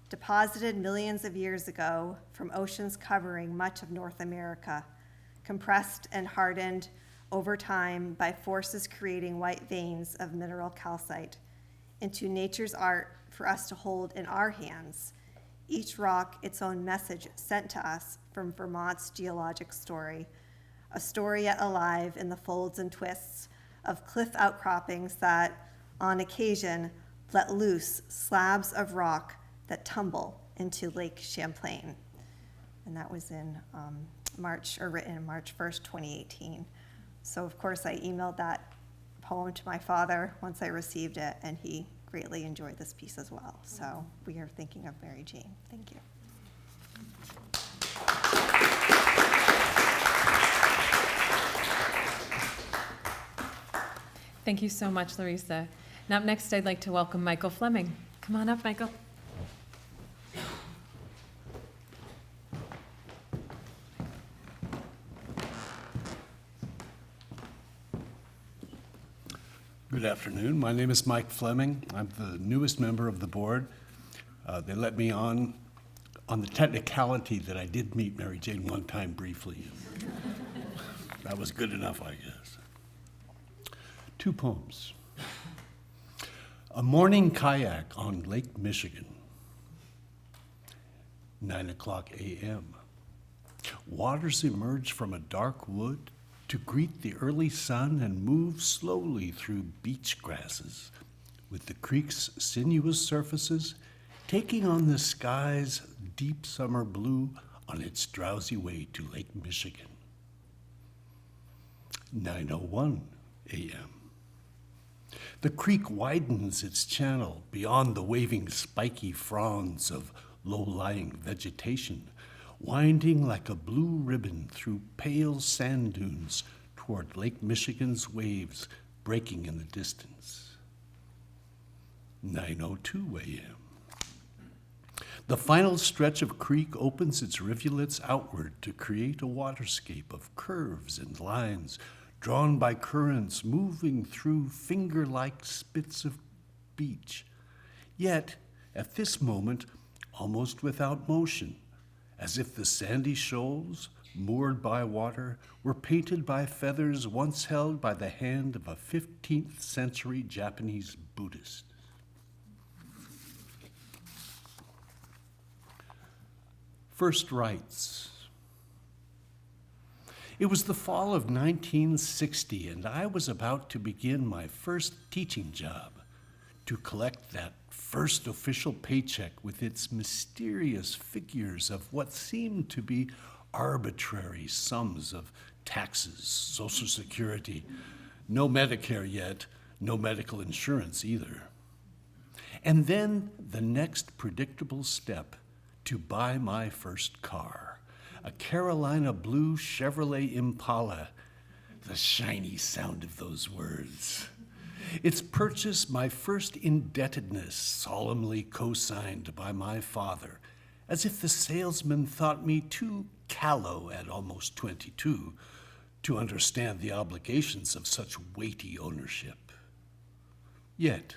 [SPEAKER 7] deposited millions of years ago from oceans covering much of North America, compressed and hardened over time by forces creating white veins of mineral calcite into nature's art for us to hold in our hands, each rock its own message sent to us from Vermont's geologic story, a story yet alive in the folds and twists of cliff outcroppings that, on occasion, let loose slabs of rock that tumble into Lake Champlain. And that was in written March 1st, 2018. So of course I emailed that poem to my father once I received it, and he greatly enjoyed this piece as well. So we are thinking of Mary Jane. Thank you.
[SPEAKER 1] Thank you so much, Larissa. Now up next, I'd like to welcome Michael Fleming. Come on up, Michael.
[SPEAKER 8] Good afternoon. My name is Mike Fleming. I'm the newest member of the board. They let me on the technicality that I did meet Mary Jane one time briefly. That was good enough, I guess. 2 poems. A morning kayak on Lake Michigan. 9:00 a.m. Waters emerge from a dark wood to greet the early sun and move slowly through beach grasses, with the creek's sinuous surfaces taking on the sky's deep summer blue on its drowsy way to Lake Michigan. 9:01 a.m. The creek widens its channel beyond the waving spiky fronds of low-lying vegetation, winding like a blue ribbon through pale sand dunes toward Lake Michigan's waves breaking in the distance. 9:02 a.m. The final stretch of creek opens its rivulets outward to create a waterscape of curves and lines drawn by currents moving through finger-like spits of beach, yet, at this moment, almost without motion, as if the sandy shoals, moored by water, were painted by feathers once held by the hand of a 15th century Japanese Buddhist. First rites. It was the fall of 1960, and I was about to begin my first teaching job, to collect that first official paycheck with its mysterious figures of what seemed to be arbitrary sums of taxes, Social Security, no Medicare yet, no medical insurance either. And then the next predictable step, to buy my first car, a Carolina blue Chevrolet Impala, the shiny sound of those words. Its purchase, my first indebtedness, solemnly co-signed by my father, as if the salesman thought me too callow at almost 22 to understand the obligations of such weighty ownership. Yet,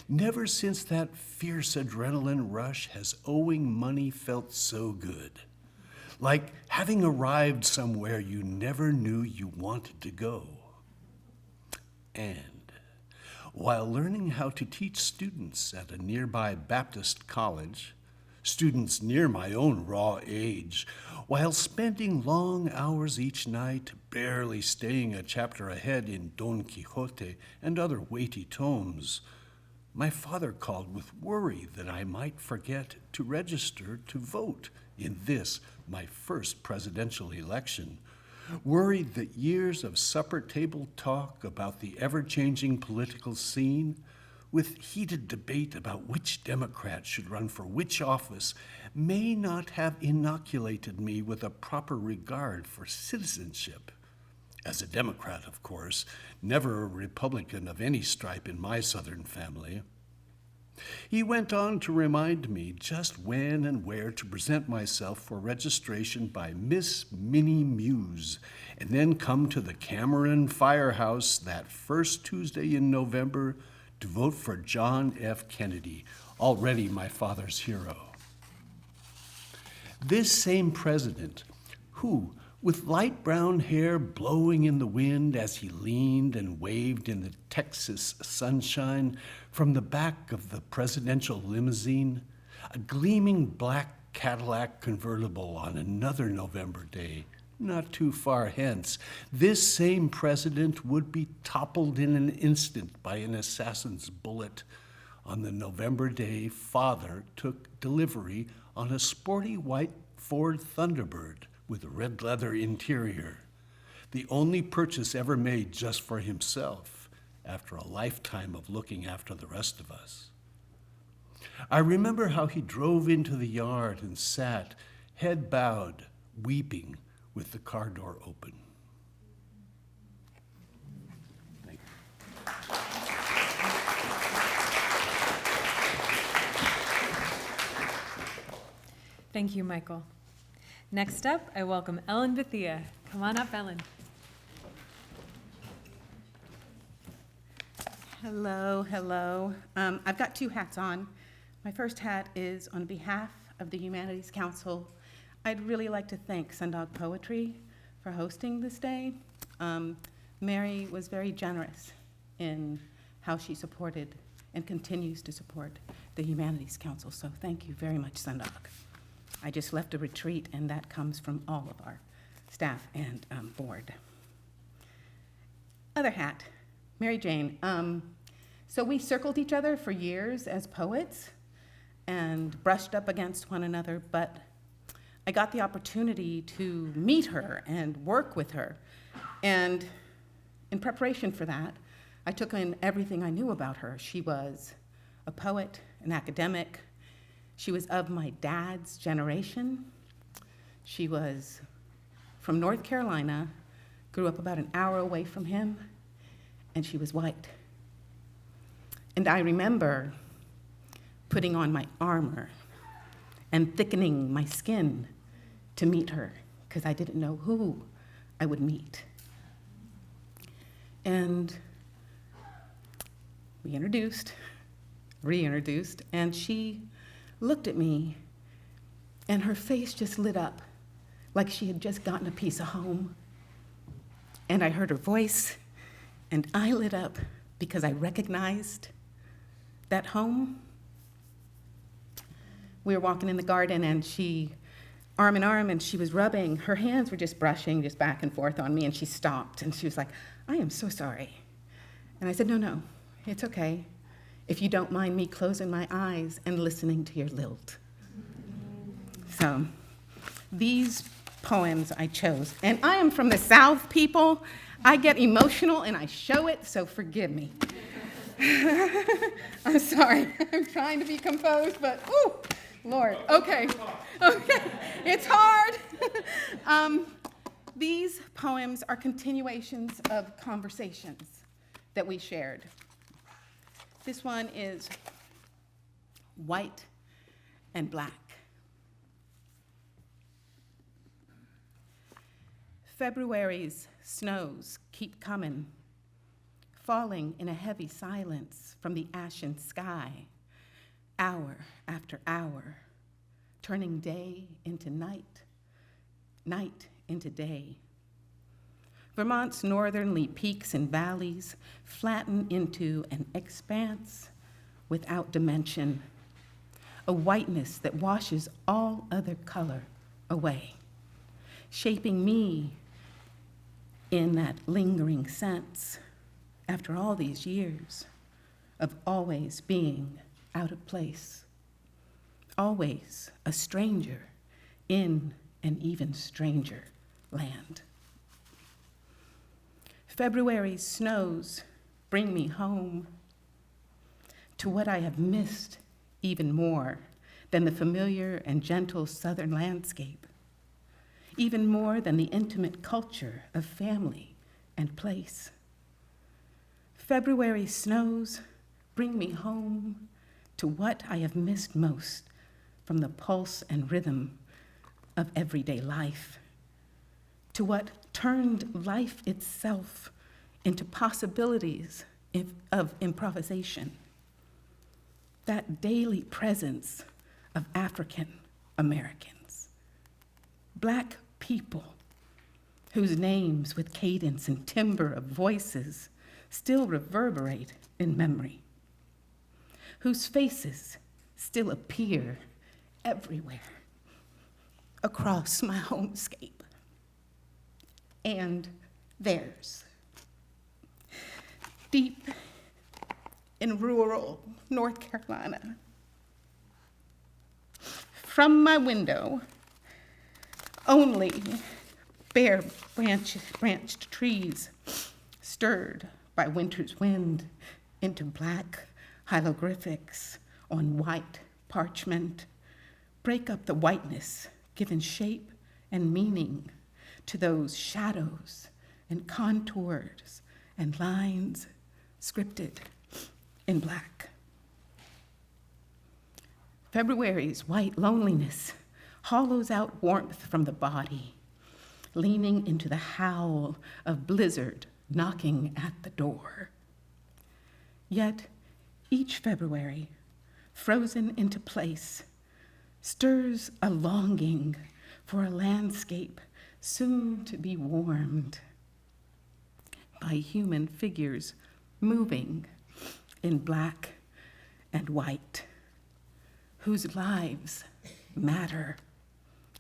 [SPEAKER 8] never since that fierce adrenaline rush has owing money felt so good, like having arrived somewhere you never knew you wanted to go. And while learning how to teach students at a nearby Baptist college, students near my own raw age, while spending long hours each night, barely staying a chapter ahead in Don Quixote and other weighty tomes, my father called with worry that I might forget to register to vote in this, my first presidential election, worried that years of supper table talk about the ever-changing political scene, with heated debate about which Democrat should run for which office, may not have inoculated me with a proper regard for citizenship. As a Democrat, of course, never a Republican of any stripe in my Southern family. He went on to remind me just when and where to present myself for registration by Miss Minnie Muse, and then come to the Cameron Firehouse that first Tuesday in November to vote for John F. Kennedy, already my father's hero. This same president, who, with light brown hair blowing in the wind as he leaned and waved in the Texas sunshine from the back of the presidential limousine, a gleaming black Cadillac convertible on another November day, not too far hence, this same president would be toppled in an instant by an assassin's bullet on the November day father took delivery on a sporty white Ford Thunderbird with a red leather interior, the only purchase ever made just for himself after a lifetime of looking after the rest of us. I remember how he drove into the yard and sat, head bowed, weeping, with the car door open. Thank you.
[SPEAKER 1] Thank you, Michael. Next up, I welcome Ellen Bethia. Come on up, Ellen.
[SPEAKER 9] Hello, hello. I've got two hats on. My first hat is on behalf of the Humanities Council. I'd really like to thank Sundog Poetry for hosting this day. Mary was very generous in how she supported and continues to support the Humanities Council. So thank you very much, Sundog. I just left a retreat, and that comes from all of our staff and board. Other hat, Mary Jane. So we circled each other for years as poets and brushed up against one another, but I got the opportunity to meet her and work with her. And in preparation for that, I took in everything I knew about her. She was a poet, an academic. She was of my dad's generation. She was from North Carolina, grew up about an hour away from him, and she was white. And I remember putting on my armor and thickening my skin to meet her, because I didn't know who I would meet. And we reintroduced, and she looked at me, and her face just lit up like she had just gotten a piece of home. And I heard her voice, and I lit up because I recognized that home. We were walking in the garden, and she, arm in arm, and she was rubbing, her hands were just brushing just back and forth on me, and she stopped, and she was like, "I am so sorry." And I said, no, it's okay, if you don't mind me closing my eyes and listening to your lilt. So these poems I chose, and I am from the South, people. I get emotional and I show it, so forgive me. I'm sorry, I'm trying to be composed, but ooh, Lord, okay, it's hard. These poems are continuations of conversations that we shared. This one is White and Black. February's snows keep coming, falling in a heavy silence from the ashen sky, hour after hour, turning day into night, night into day. Vermont's northernly peaks and valleys flatten into an expanse without dimension, a whiteness that washes all other color away, shaping me in that lingering sense after all these years of always being out of place, always a stranger in an even stranger land. February's snows bring me home to what I have missed even more than the familiar and gentle southern landscape, even more than the intimate culture of family and place. February snows bring me home to what I have missed most from the pulse and rhythm of everyday life, to what turned life itself into possibilities of improvisation, that daily presence of African Americans, Black people whose names with cadence and timbre of voices still reverberate in memory, whose faces still appear everywhere across my homescape and theirs. Deep in rural North Carolina, from my window, only bare branched trees stirred by winter's wind into black hieroglyphics on white parchment break up the whiteness given shape and meaning to those shadows and contours and lines scripted in black. February's white loneliness hollows out warmth from the body, leaning into the howl of blizzard knocking at the door. Yet each February, frozen into place, stirs a longing for a landscape soon to be warmed by human figures moving in black and white, whose lives matter,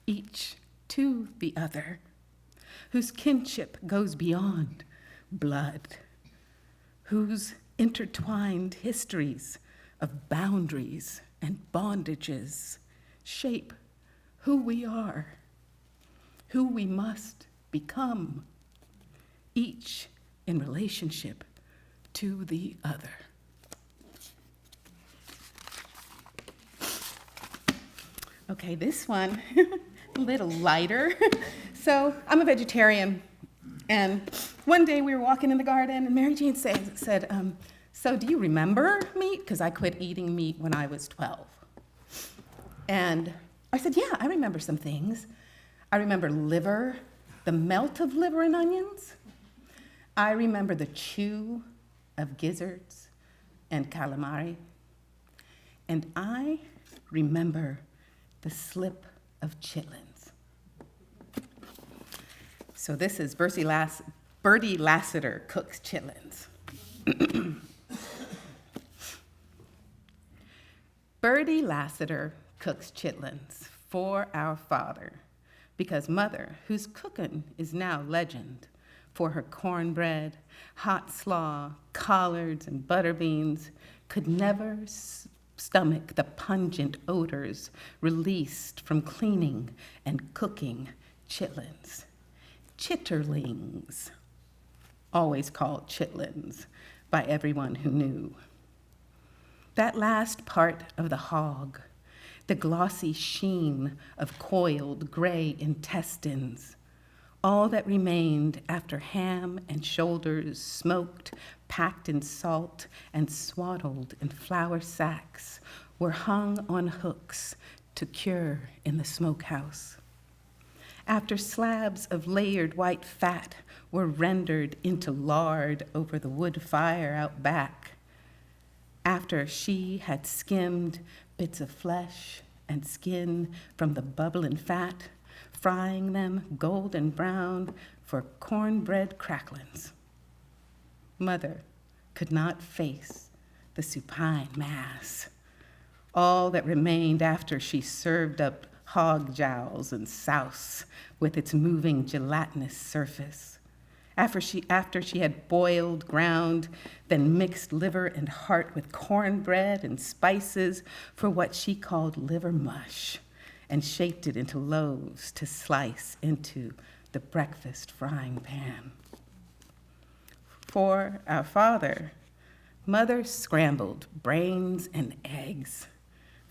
[SPEAKER 9] each to the other, whose kinship goes beyond blood, whose intertwined histories of boundaries and bondages shape who we are, who we must become, each in relationship to the other. Okay, this one, a little lighter. So I'm a vegetarian, and one day we were walking in the garden, and Mary Jane said, so do you remember meat? Because I quit eating meat when I was 12. And I said, yeah, I remember some things. I remember liver, the melt of liver and onions. I remember the chew of gizzards and calamari. And I remember the slip of chitlins. So this is Bertie Lassiter cooks chitlins. Bertie Lassiter cooks chitlins for our father, because mother, whose cookin' is now legend, for her cornbread, hot slaw, collards, and butter beans, could never stomach the pungent odors released from cleaning and cooking chitlins. Chitterlings, always called chitlins by everyone who knew. That last part of the hog, the glossy sheen of coiled gray intestines, all that remained after ham and shoulders smoked, packed in salt, and swaddled in flour sacks, were hung on hooks to cure in the smokehouse. After slabs of layered white fat were rendered into lard over the wood fire out back, after she had skimmed bits of flesh and skin from the bubbling fat, frying them golden brown for cornbread cracklins. Mother could not face the supine mass, all that remained after she served up hog jowls and souse with its moving gelatinous surface. After she had boiled, ground, then mixed liver and heart with cornbread and spices for what she called liver mush, and shaped it into loaves to slice into the breakfast frying pan. For our father, mother scrambled brains and eggs,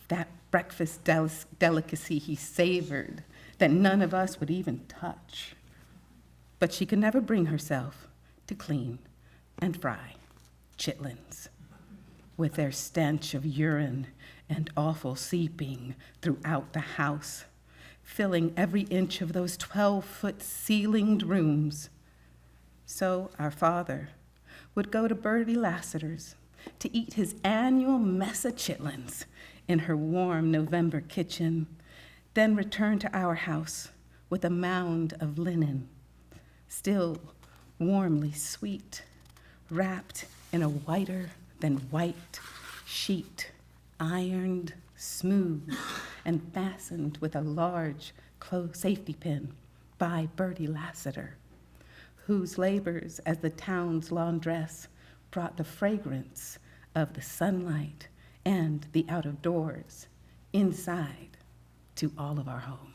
[SPEAKER 9] that breakfast delicacy he savored that none of us would even touch. But she could never bring herself to clean and fry chitlins, with their stench of urine and awful seeping throughout the house, filling every inch of those 12-foot ceilinged rooms. So our father would go to Bertie Lassiter's to eat his annual mess of chitlins in her warm November kitchen, then return to our house with a mound of linen, still warmly sweet, wrapped in a whiter than white sheet, ironed smooth and fastened with a large safety pin by Bertie Lassiter, whose labors as the town's laundress brought the fragrance of the sunlight and the out of doors inside to all of our home.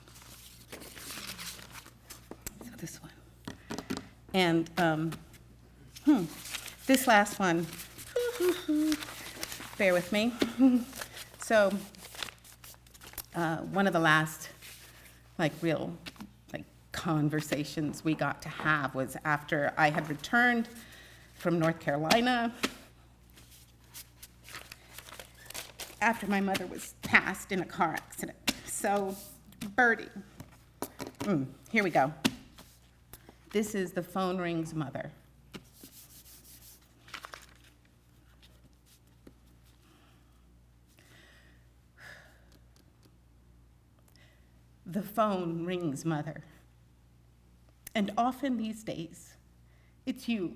[SPEAKER 9] So this one. And this last one, bear with me. So one of the last real conversations we got to have was after I had returned from North Carolina, after my mother was passed in a car accident. So Bertie, here we go. This is the phone ring's mother. The phone rings, mother. And often these days, it's you,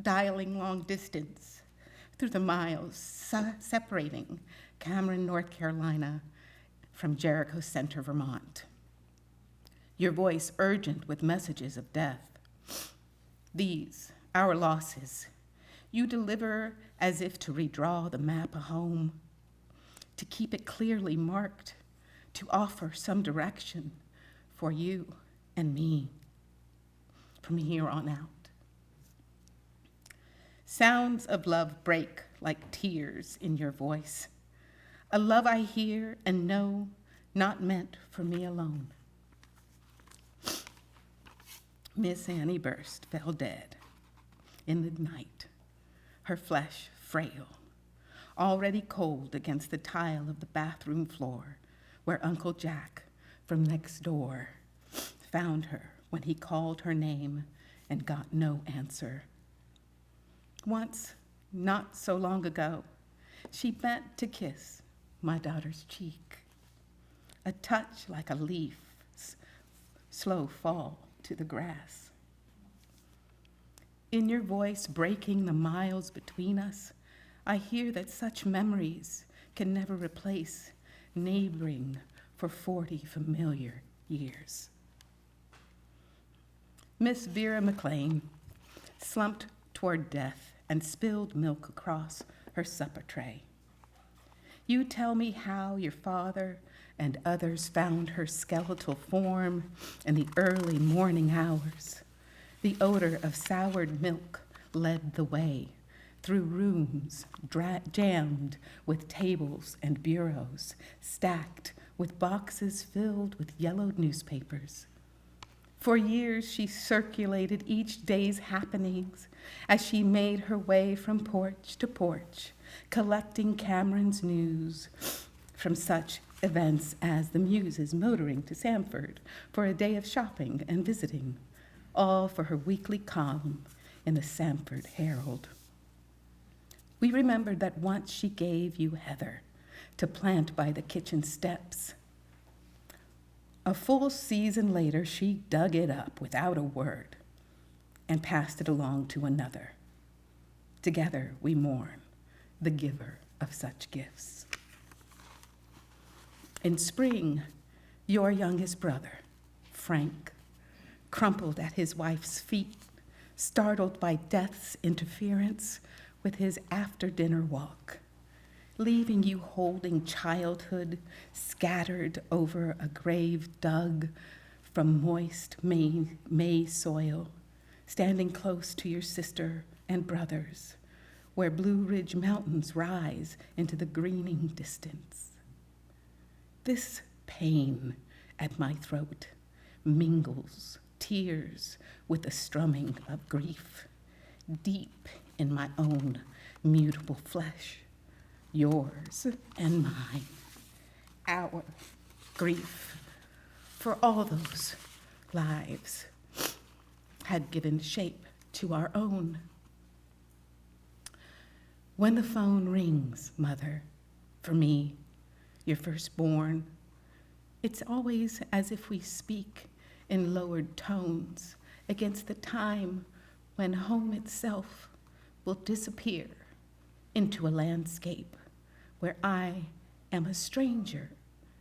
[SPEAKER 9] dialing long distance through the miles separating Cameron, North Carolina from Jericho Center, Vermont. Your voice urgent with messages of death. These, our losses, you deliver as if to redraw the map of home, to keep it clearly marked, to offer some direction for you and me from here on out. Sounds of love break like tears in your voice, a love I hear and know not meant for me alone. Miss Annie Burst fell dead in the night, her flesh frail, already cold against the tile of the bathroom floor where Uncle Jack from next door found her when he called her name and got no answer. Once, not so long ago, she bent to kiss my daughter's cheek, a touch like a leaf's slow fall to the grass. In your voice breaking the miles between us, I hear that such memories can never replace neighboring for 40 familiar years. Miss Vera McLean slumped toward death and spilled milk across her supper tray. You tell me how your father and others found her skeletal form in the early morning hours. The odor of soured milk led the way through rooms jammed with tables and bureaus, stacked with boxes filled with yellowed newspapers. For years, she circulated each day's happenings as she made her way from porch to porch, collecting Cameron's news from such events as the Muses motoring to Sanford for a day of shopping and visiting, all for her weekly column in the Sanford Herald. We remembered that once she gave you heather to plant by the kitchen steps. A full season later, she dug it up without a word and passed it along to another. Together we mourn the giver of such gifts. In spring, your youngest brother, Frank, crumpled at his wife's feet, startled by death's interference with his after-dinner walk, leaving you holding childhood scattered over a grave dug from moist May soil, standing close to your sister and brothers, where Blue Ridge Mountains rise into the greening distance. This pain at my throat mingles tears with the strumming of grief, deep in my own mutable flesh, yours and mine, our grief for all those lives had given shape to our own. When the phone rings, Mother, for me, your firstborn, it's always as if we speak in lowered tones against the time when home itself will disappear into a landscape where I am a stranger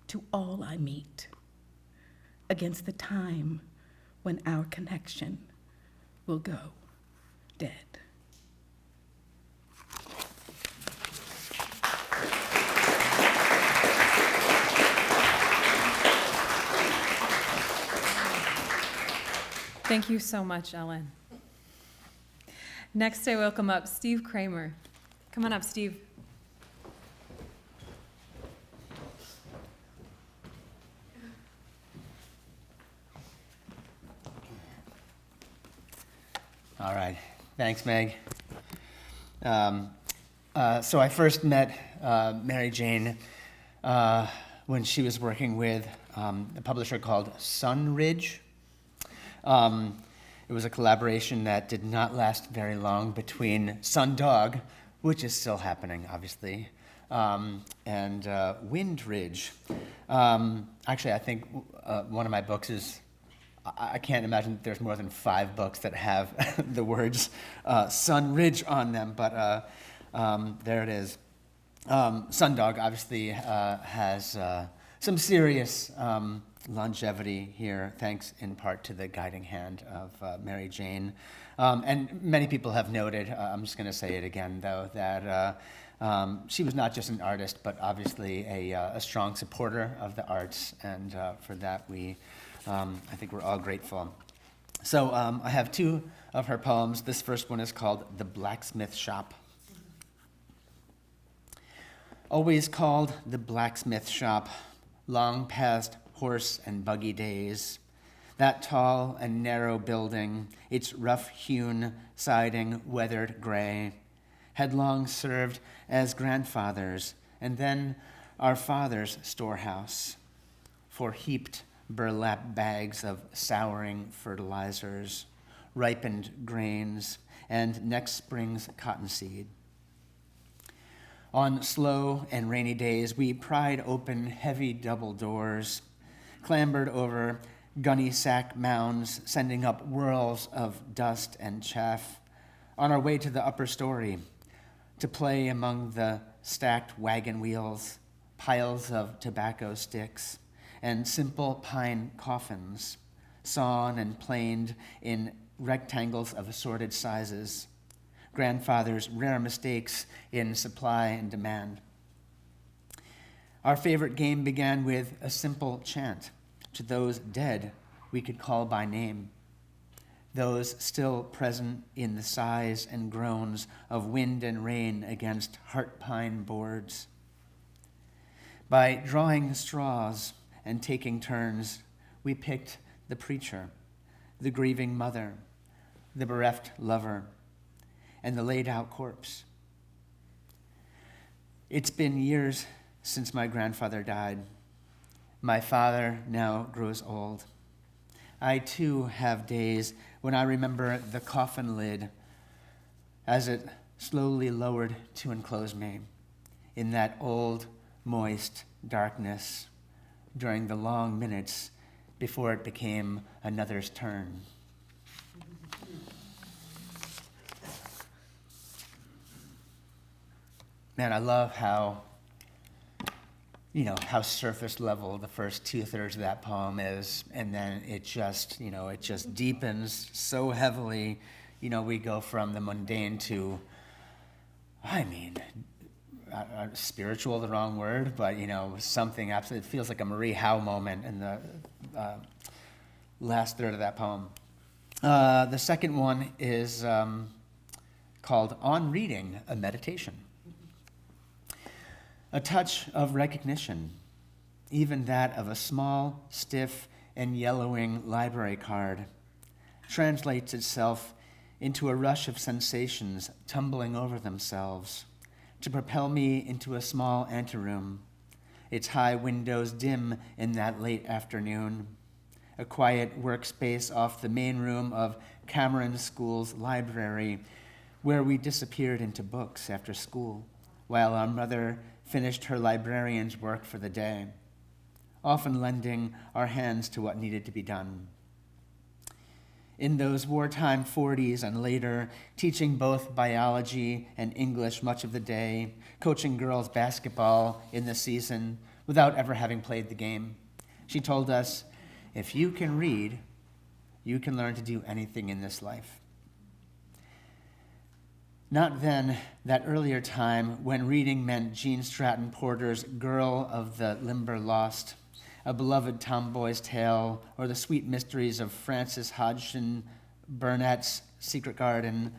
[SPEAKER 9] to all I meet, against the time when our connection will go dead.
[SPEAKER 1] Thank you so much, Ellen. Next, I welcome up Steve Kramer. Come on up, Steve.
[SPEAKER 10] All right. Thanks, Meg. So I first met Mary Jane when she was working with a publisher called Sunridge. It was a collaboration that did not last very long between Sundog, which is still happening, obviously, and Windridge. Actually, I think one of my books is, I can't imagine that there's more than 5 books that have the words Sunridge on them, but There it is. Sundog obviously has some serious longevity here, thanks in part to the guiding hand of Mary Jane. And many people have noted, I'm just going to say it again, though, that she was not just an artist, but obviously a strong supporter of the arts, and for that I think we're all grateful. So I have two of her poems. This first one is called The Blacksmith Shop. Always called the blacksmith shop, long past horse and buggy days. That tall and narrow building, its rough-hewn siding weathered gray, had long served as grandfather's and then our father's storehouse for heaped burlap bags of souring fertilizers, ripened grains, and next spring's cottonseed. On slow and rainy days, we pried open heavy double doors, clambered over gunny sack mounds, sending up whirls of dust and chaff, on our way to the upper story, to play among the stacked wagon wheels, piles of tobacco sticks, and simple pine coffins, sawn and planed in rectangles of assorted sizes, grandfather's rare mistakes in supply and demand. Our favorite game began with a simple chant to those dead we could call by name, those still present in the sighs and groans of wind and rain against heart pine boards. By drawing straws and taking turns, we picked the preacher, the grieving mother, the bereft lover, and the laid-out corpse. It's been years since my grandfather died. My father now grows old. I, too, have days when I remember the coffin lid as it slowly lowered to enclose me in that old, moist darkness during the long minutes before it became another's turn. Man, I love how surface level the first 2/3 of that poem is, and then it just deepens so heavily. We go from the mundane to, spiritual, the wrong word, but something absolutely, it feels like a Marie Howe moment in the last third of that poem. The second one is called On Reading, a Meditation. A touch of recognition, even that of a small, stiff, and yellowing library card, translates itself into a rush of sensations tumbling over themselves to propel me into a small anteroom, its high windows dim in that late afternoon, a quiet workspace off the main room of Cameron School's library, where we disappeared into books after school, while our mother finished her librarian's work for the day, often lending our hands to what needed to be done. In those wartime 40s and later, teaching both biology and English much of the day, coaching girls basketball in the season without ever having played the game, she told us, if you can read, you can learn to do anything in this life. Not then, that earlier time when reading meant Gene Stratton Porter's Girl of the Limber Lost, a beloved tomboy's tale, or the sweet mysteries of Frances Hodgson Burnett's Secret Garden,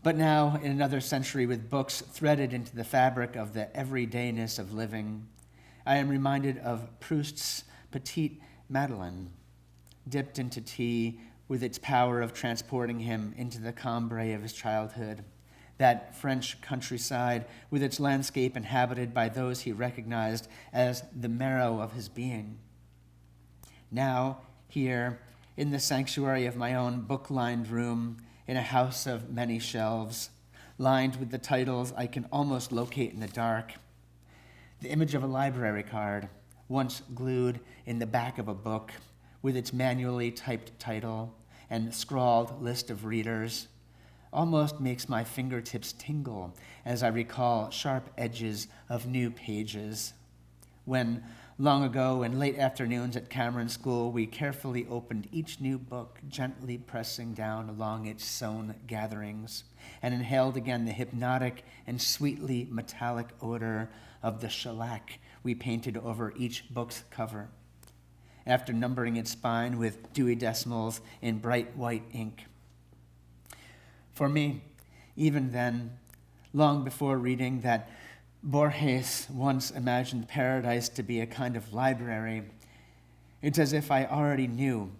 [SPEAKER 10] but now in another century with books threaded into the fabric of the everydayness of living, I am reminded of Proust's Petite Madeleine, dipped into tea with its power of transporting him into the Cambrai of his childhood, that French countryside with its landscape inhabited by those he recognized as the marrow of his being. Now, here, in the sanctuary of my own book-lined room, in a house of many shelves, lined with the titles I can almost locate in the dark, the image of a library card, once glued in the back of a book, with its manually typed title and scrawled list of readers, almost makes my fingertips tingle as I recall sharp edges of new pages. When, long ago, in late afternoons at Cameron School, we carefully opened each new book, gently pressing down along its sewn gatherings, and inhaled again the hypnotic and sweetly metallic odor of the shellac we painted over each book's cover. After numbering its spine with Dewey Decimals in bright white ink. For me, even then, long before reading that Borges once imagined paradise to be a kind of library, it's as if I already knew,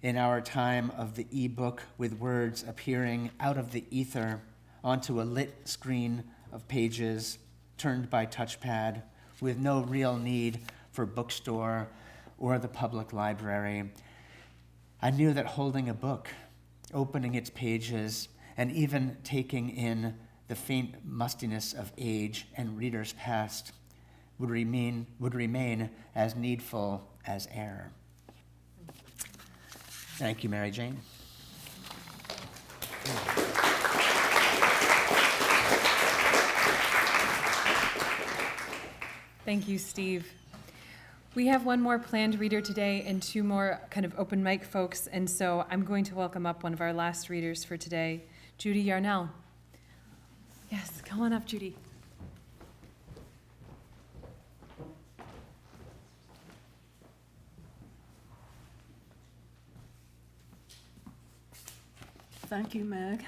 [SPEAKER 10] in our time of the e-book with words appearing out of the ether onto a lit screen of pages turned by touchpad with no real need for bookstore or the public library, I knew that holding a book, opening its pages, and even taking in the faint mustiness of age and readers past would remain as needful as air. Thank you, Mary Jane.
[SPEAKER 1] Thank you, Steve. We have one more planned reader today and two more kind of open mic folks, and so I'm going to welcome up one of our last readers for today, Judy Yarnell. Yes, come on up, Judy.
[SPEAKER 11] Thank you, Meg.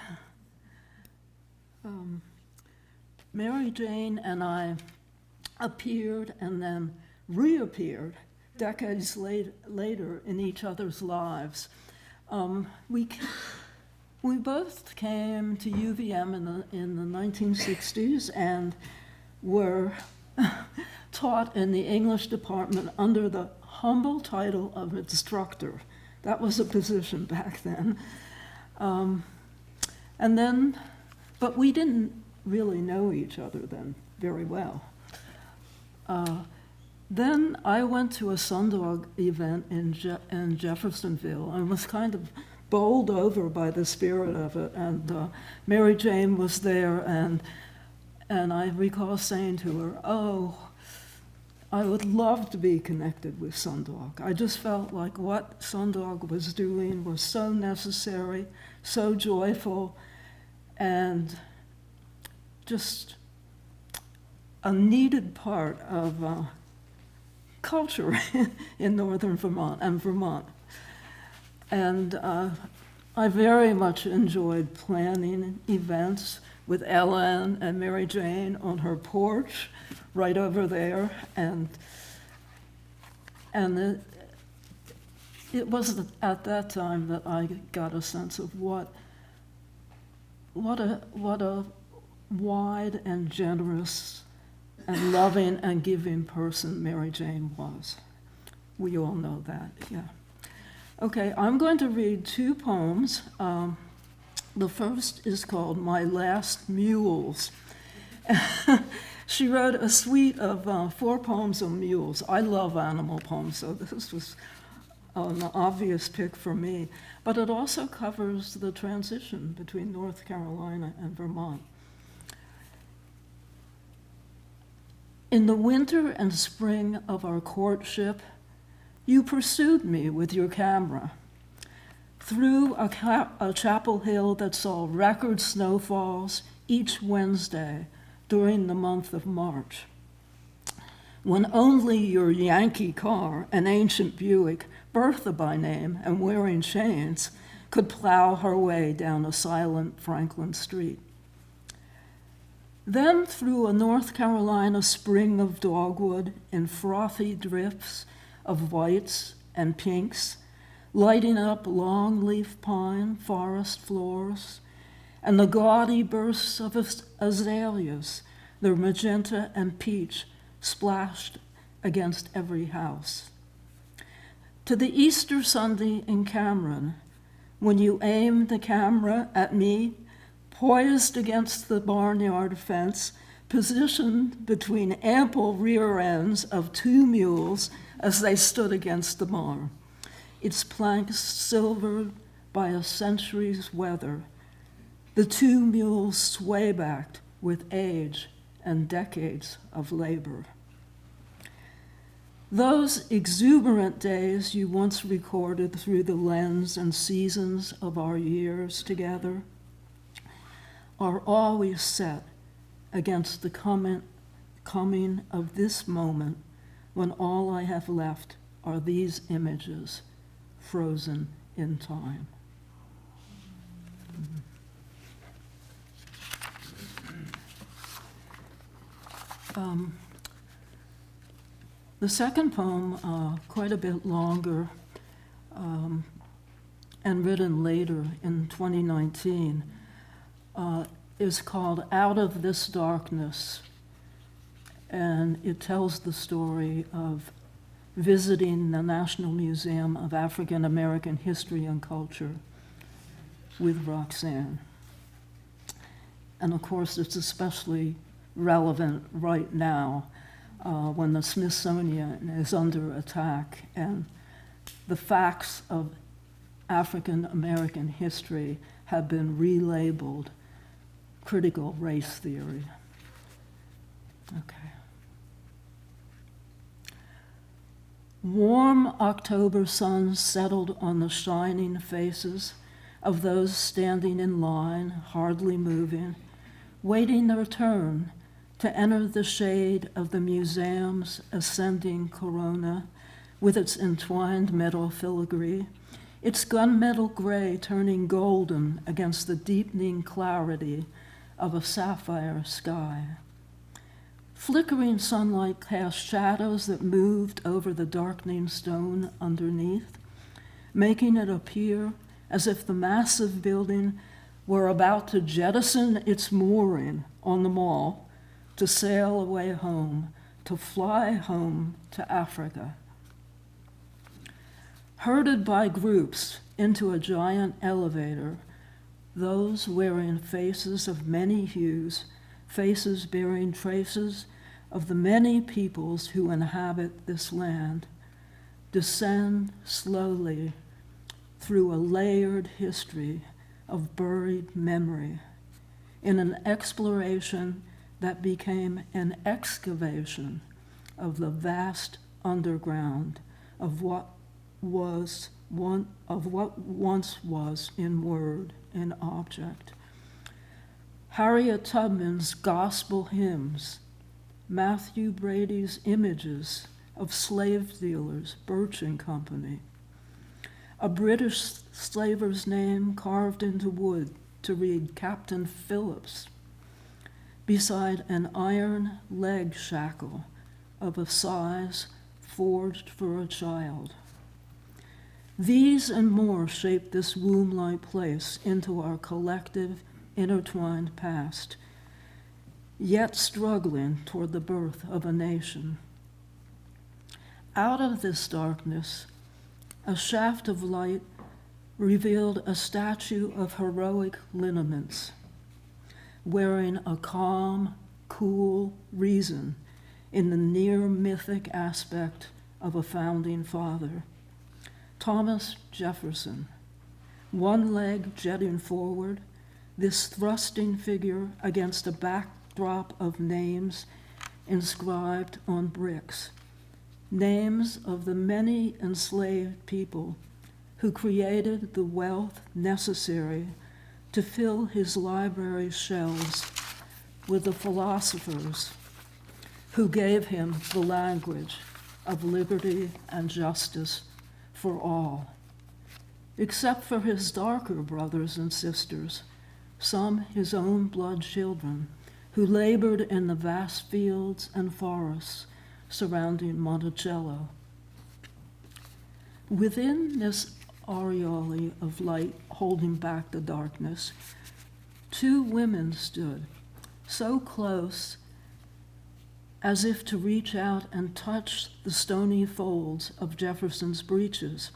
[SPEAKER 11] Mary Jane and I appeared and then reappeared decades later in each other's lives. We both came to UVM in the 1960s and were taught in the English department under the humble title of instructor. That was a position back then. But we didn't really know each other then very well. Then I went to a Sundog event in Jeffersonville and was kind of bowled over by the spirit of it. And Mary Jane was there, and I recall saying to her, "Oh, I would love to be connected with Sundog." I just felt like what Sundog was doing was so necessary, so joyful, and just a needed part of culture in northern Vermont and Vermont. And I very much enjoyed planning events with Ellen and Mary Jane on her porch right over there. And it was at that time that I got a sense of what a wide and generous and loving and giving person Mary Jane was. We all know that, yeah. Okay, I'm going to read two poems. The first is called My Last Mules. She wrote a suite of 4 poems on mules. I love animal poems, so this was an obvious pick for me. But it also covers the transition between North Carolina and Vermont. In the winter and spring of our courtship, you pursued me with your camera through a Chapel Hill that saw record snowfalls each Wednesday during the month of March, when only your Yankee car, an ancient Buick, Bertha by name and wearing chains, could plow her way down a silent Franklin Street. Then through a North Carolina spring of dogwood in frothy drifts of whites and pinks, lighting up longleaf pine forest floors, and the gaudy bursts of azaleas, their magenta and peach splashed against every house. To the Easter Sunday in Cameron, when you aimed the camera at me, poised against the barnyard fence, positioned between ample rear ends of 2 mules as they stood against the barn, its planks silvered by a century's weather, The two mules sway back with age and decades of labor. Those exuberant days you once recorded through the lens and seasons of our years together are always set against the coming of this moment when all I have left are these images frozen in time. The second poem, quite a bit longer, and written later in 2019, is called Out of This Darkness, and it tells the story of visiting the National Museum of African American History and Culture with Roxanne. And of course, it's especially relevant right now when the Smithsonian is under attack and the facts of African American history have been relabeled critical race theory. Okay. Warm October sun settled on the shining faces of those standing in line, hardly moving, waiting their turn to enter the shade of the museum's ascending corona with its entwined metal filigree, its gunmetal gray turning golden against the deepening clarity of a sapphire sky. Flickering sunlight cast shadows that moved over the darkening stone underneath, making it appear as if the massive building were about to jettison its mooring on the mall to sail away home, to fly home to Africa. Herded by groups into a giant elevator, those wearing faces of many hues, faces bearing traces of the many peoples who inhabit this land, descend slowly through a layered history of buried memory in an exploration that became an excavation of the vast underground of what once was in word and object. Harriet Tubman's gospel hymns, Matthew Brady's images of slave dealers, Birch and Company, a British slaver's name carved into wood to read Captain Phillips, beside an iron leg shackle of a size forged for a child. These and more shape this womb-like place into our collective, intertwined past, yet struggling toward the birth of a nation. Out of this darkness, a shaft of light revealed a statue of heroic lineaments, wearing a calm, cool reason in the near mythic aspect of a founding father. Thomas Jefferson, one leg jetting forward, this thrusting figure against a backdrop of names inscribed on bricks, names of the many enslaved people who created the wealth necessary to fill his library shelves with the philosophers who gave him the language of liberty and justice for all, except for his darker brothers and sisters, some his own blood children, who labored in the vast fields and forests surrounding Monticello. Within this aureole of light holding back the darkness, two women stood, so close as if to reach out and touch the stony folds of Jefferson's breeches,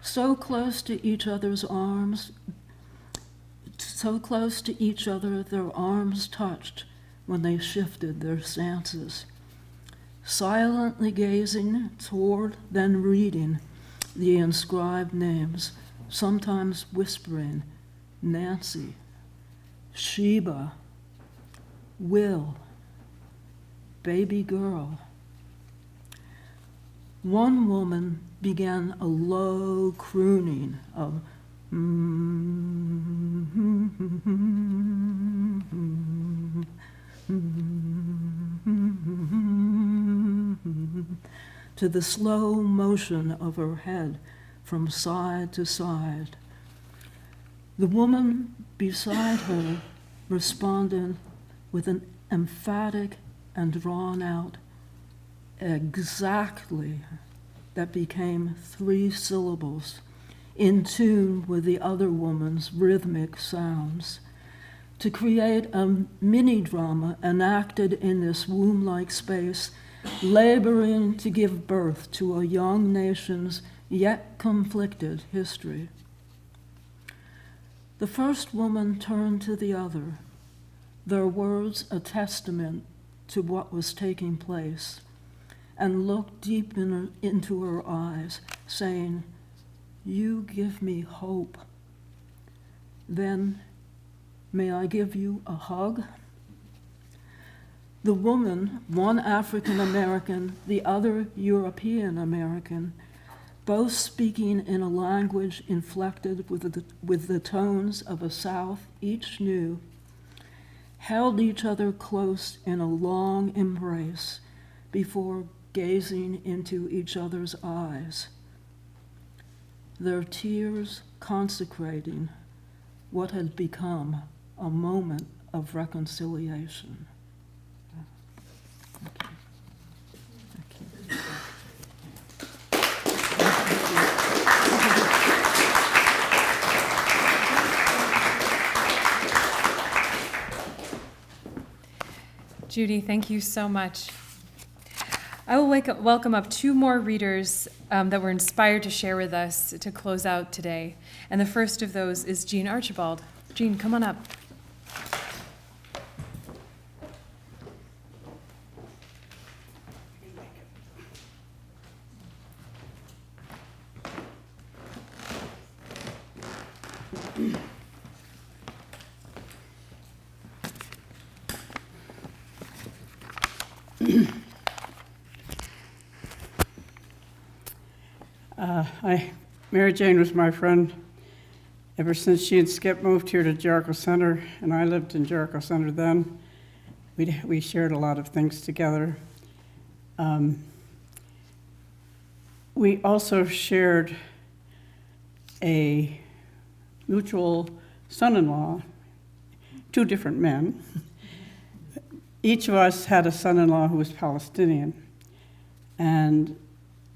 [SPEAKER 11] so close to each other's arms, so close to each other their arms touched when they shifted their stances, silently gazing toward, then reading the inscribed names, sometimes whispering, Nancy, Sheba, Will, baby girl. One woman began a low crooning of to the slow motion of her head from side to side. The woman beside her responded with an emphatic and drawn out exactly that became 3 syllables, in tune with the other woman's rhythmic sounds, to create a mini-drama enacted in this womb-like space, laboring to give birth to a young nation's yet conflicted history. The first woman turned to the other, their words a testament to what was taking place, and looked deep into her eyes, saying, "You give me hope. Then, may I give you a hug?" The woman, one African American, the other European American, both speaking in a language inflected with the tones of a South each knew, held each other close in a long embrace before gazing into each other's eyes, their tears consecrating what had become a moment of reconciliation.
[SPEAKER 1] Judy, thank you so much. I will welcome up 2 more readers that were inspired to share with us to close out today. And the first of those is Jean Archibald. Jean, come on up.
[SPEAKER 12] Mary Jane was my friend ever since she and Skip moved here to Jericho Center, and I lived in Jericho Center then. We shared a lot of things together. We also shared a mutual son-in-law, 2 different men. Each of us had a son-in-law who was Palestinian, and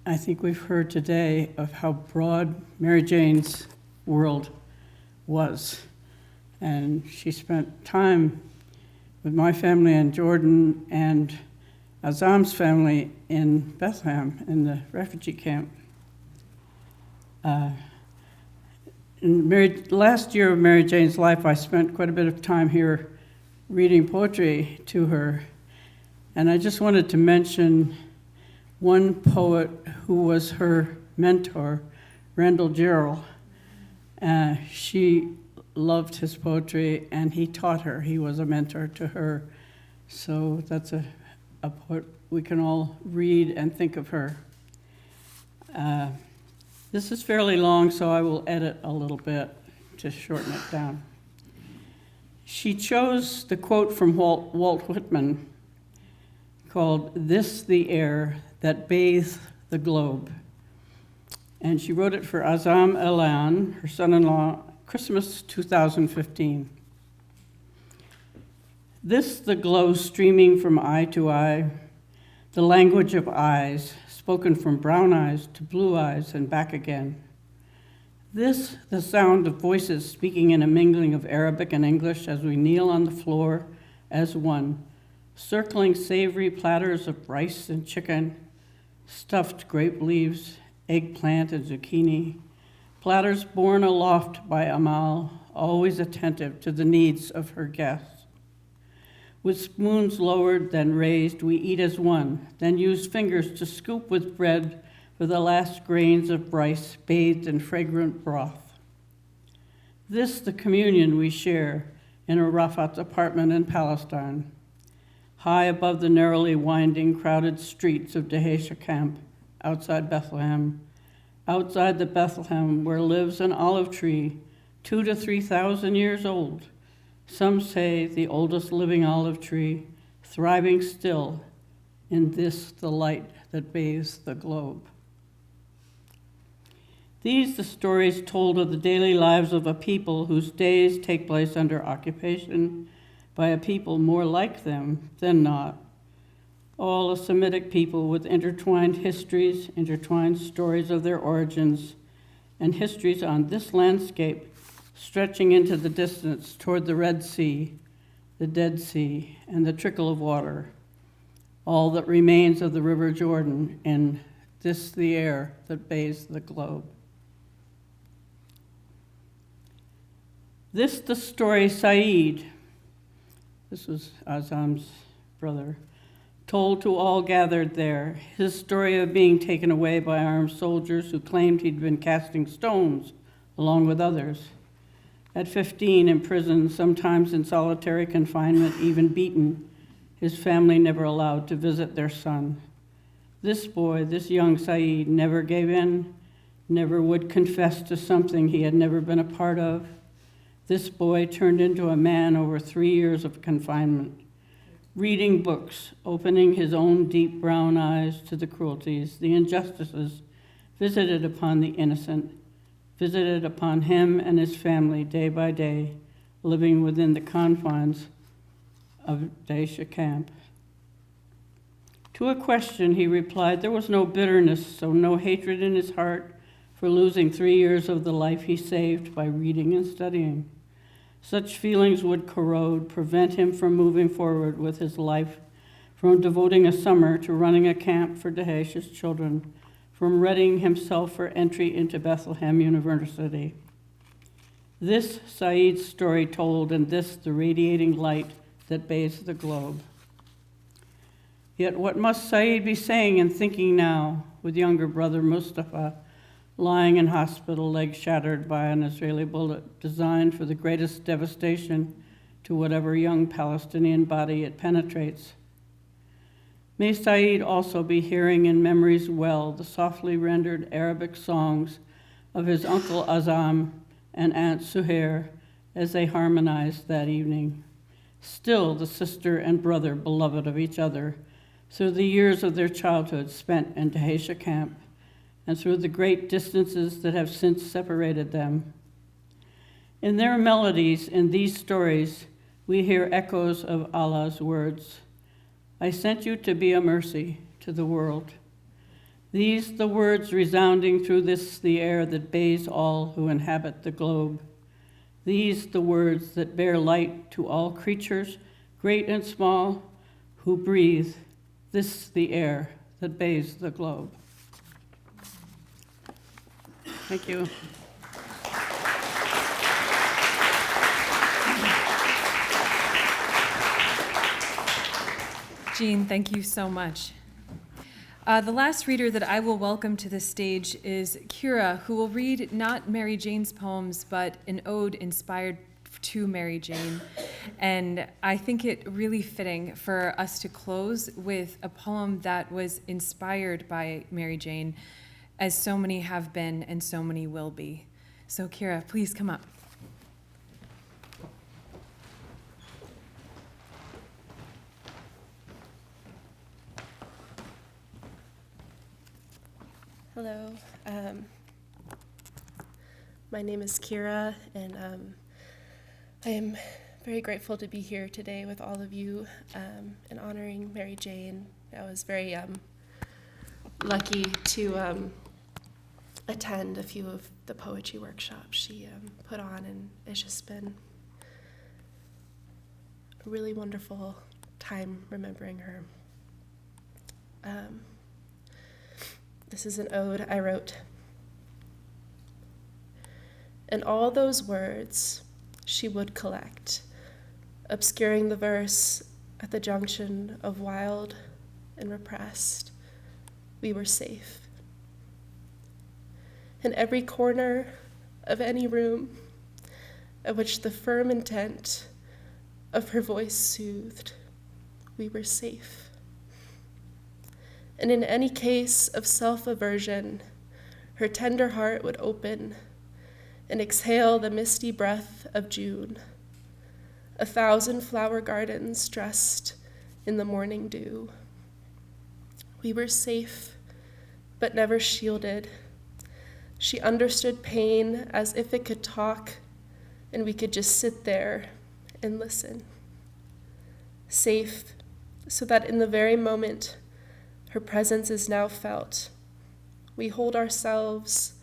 [SPEAKER 12] I think we've heard today of how broad Mary Jane's world was. And she spent time with my family in Jordan and Azam's family in Bethlehem in the refugee camp. Last year of Mary Jane's life, I spent quite a bit of time here reading poetry to her. And I just wanted to mention one poet who was her mentor, Randall Jarrell. She loved his poetry, and he taught her. He was a mentor to her. So that's a poet we can all read and think of her. This is fairly long, so I will edit a little bit to shorten it down. She chose the quote from Walt Whitman called "This the Air That Bathes the Globe." And she wrote it for Azam Elan, her son-in-law, Christmas 2015. This the glow streaming from eye to eye, the language of eyes, spoken from brown eyes to blue eyes and back again. This the sound of voices speaking in a mingling of Arabic and English as we kneel on the floor as one, circling savory platters of rice and chicken, stuffed grape leaves, eggplant and zucchini, platters borne aloft by Amal, always attentive to the needs of her guests. With spoons lowered, then raised, we eat as one, then use fingers to scoop with bread for the last grains of rice bathed in fragrant broth. This the communion we share, in Arafat's apartment in Palestine, high above the narrowly winding, crowded streets of Dheisheh camp outside Bethlehem, outside the Bethlehem where lives an olive tree 2,000 to 3,000 years old. Some say the oldest living olive tree, thriving still in this, the light that bathes the globe. These the stories told of the daily lives of a people whose days take place under occupation by a people more like them than not. All a Semitic people with intertwined histories, intertwined stories of their origins, and histories on this landscape stretching into the distance toward the Red Sea, the Dead Sea, and the trickle of water, all that remains of the River Jordan in this the air that bathes the globe. This the story Saeed, this was Azam's brother, told to all gathered there, his story of being taken away by armed soldiers who claimed he'd been casting stones along with others. At 15, in prison, sometimes in solitary confinement, even beaten, his family never allowed to visit their son. This boy, this young Saeed, never gave in, never would confess to something he had never been a part of. This boy turned into a man over 3 years of confinement, reading books, opening his own deep brown eyes to the cruelties, the injustices visited upon the innocent, visited upon him and his family day by day, living within the confines of Dheisheh camp. To a question, he replied there was no bitterness, so no hatred in his heart for losing 3 years of the life he saved by reading and studying. Such feelings would corrode, prevent him from moving forward with his life, from devoting a summer to running a camp for Dheisheh's children, from readying himself for entry into Bethlehem University. This Saeed's story told, and this the radiating light that bathes the globe. Yet what must Saeed be saying and thinking now, with younger brother Mustafa lying in hospital, leg shattered by an Israeli bullet designed for the greatest devastation to whatever young Palestinian body it penetrates? May Saeed also be hearing in memories well the softly rendered Arabic songs of his Uncle Azam and Aunt Suhair as they harmonized that evening. Still the sister and brother beloved of each other through the years of their childhood spent in Dheisheh camp and through the great distances that have since separated them. In their melodies, in these stories, we hear echoes of Allah's words, I sent you to be a mercy to the world. These the words resounding through this the air that bathes all who inhabit the globe. These the words that bear light to all creatures, great and small, who breathe this the air that bathes the globe. Thank you.
[SPEAKER 1] Jean, thank you so much. The last reader that I will welcome to the stage is Kira, who will read not Mary Jane's poems, but an ode inspired to Mary Jane. And I think it really fitting for us to close with a poem that was inspired by Mary Jane, as so many have been and so many will be. So Kira, please come up.
[SPEAKER 13] Hello, my name is Kira, and I am very grateful to be here today with all of you and honoring Mary Jane. I was very lucky to attend a few of the poetry workshops she put on, and it's just been a really wonderful time remembering her. This is an ode I wrote. And all those words she would collect, obscuring the verse at the junction of wild and repressed. We were safe. In every corner of any room at which the firm intent of her voice soothed. We were safe. And in any case of self-aversion, her tender heart would open and exhale the misty breath of June, 1,000 flower gardens dressed in the morning dew. We were safe, but never shielded. She understood pain as if it could talk, and we could just sit there and listen. Safe, so that in the very moment her presence is now felt, we hold ourselves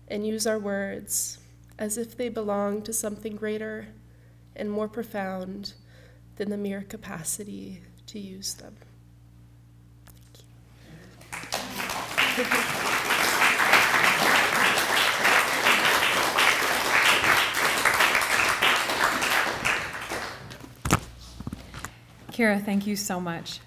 [SPEAKER 13] and use our words as if they belong to something greater and more profound than the mere capacity to use them. Thank you.
[SPEAKER 1] Kira, thank you so much.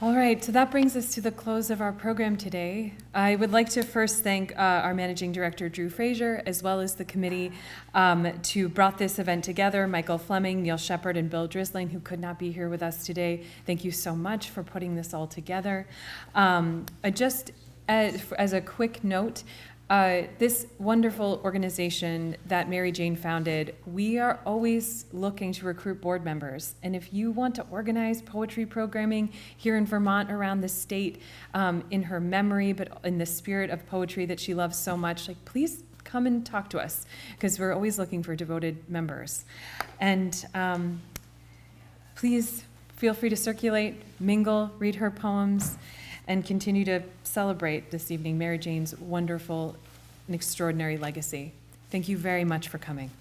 [SPEAKER 1] All right, so that brings us to the close of our program today. I would like to first thank our Managing Director, Drew Frazier, as well as the committee who brought this event together, Michael Fleming, Neil Shepard, and Bill Drisling, who could not be here with us today. Thank you so much for putting this all together. Just as a quick note, this wonderful organization that Mary Jane founded, we are always looking to recruit board members. And if you want to organize poetry programming here in Vermont, around the state, in her memory, but in the spirit of poetry that she loves so much, like, please come and talk to us, because we're always looking for devoted members. And please feel free to circulate, mingle, read her poems, and continue to celebrate this evening Mary Jane's wonderful and extraordinary legacy. Thank you very much for coming.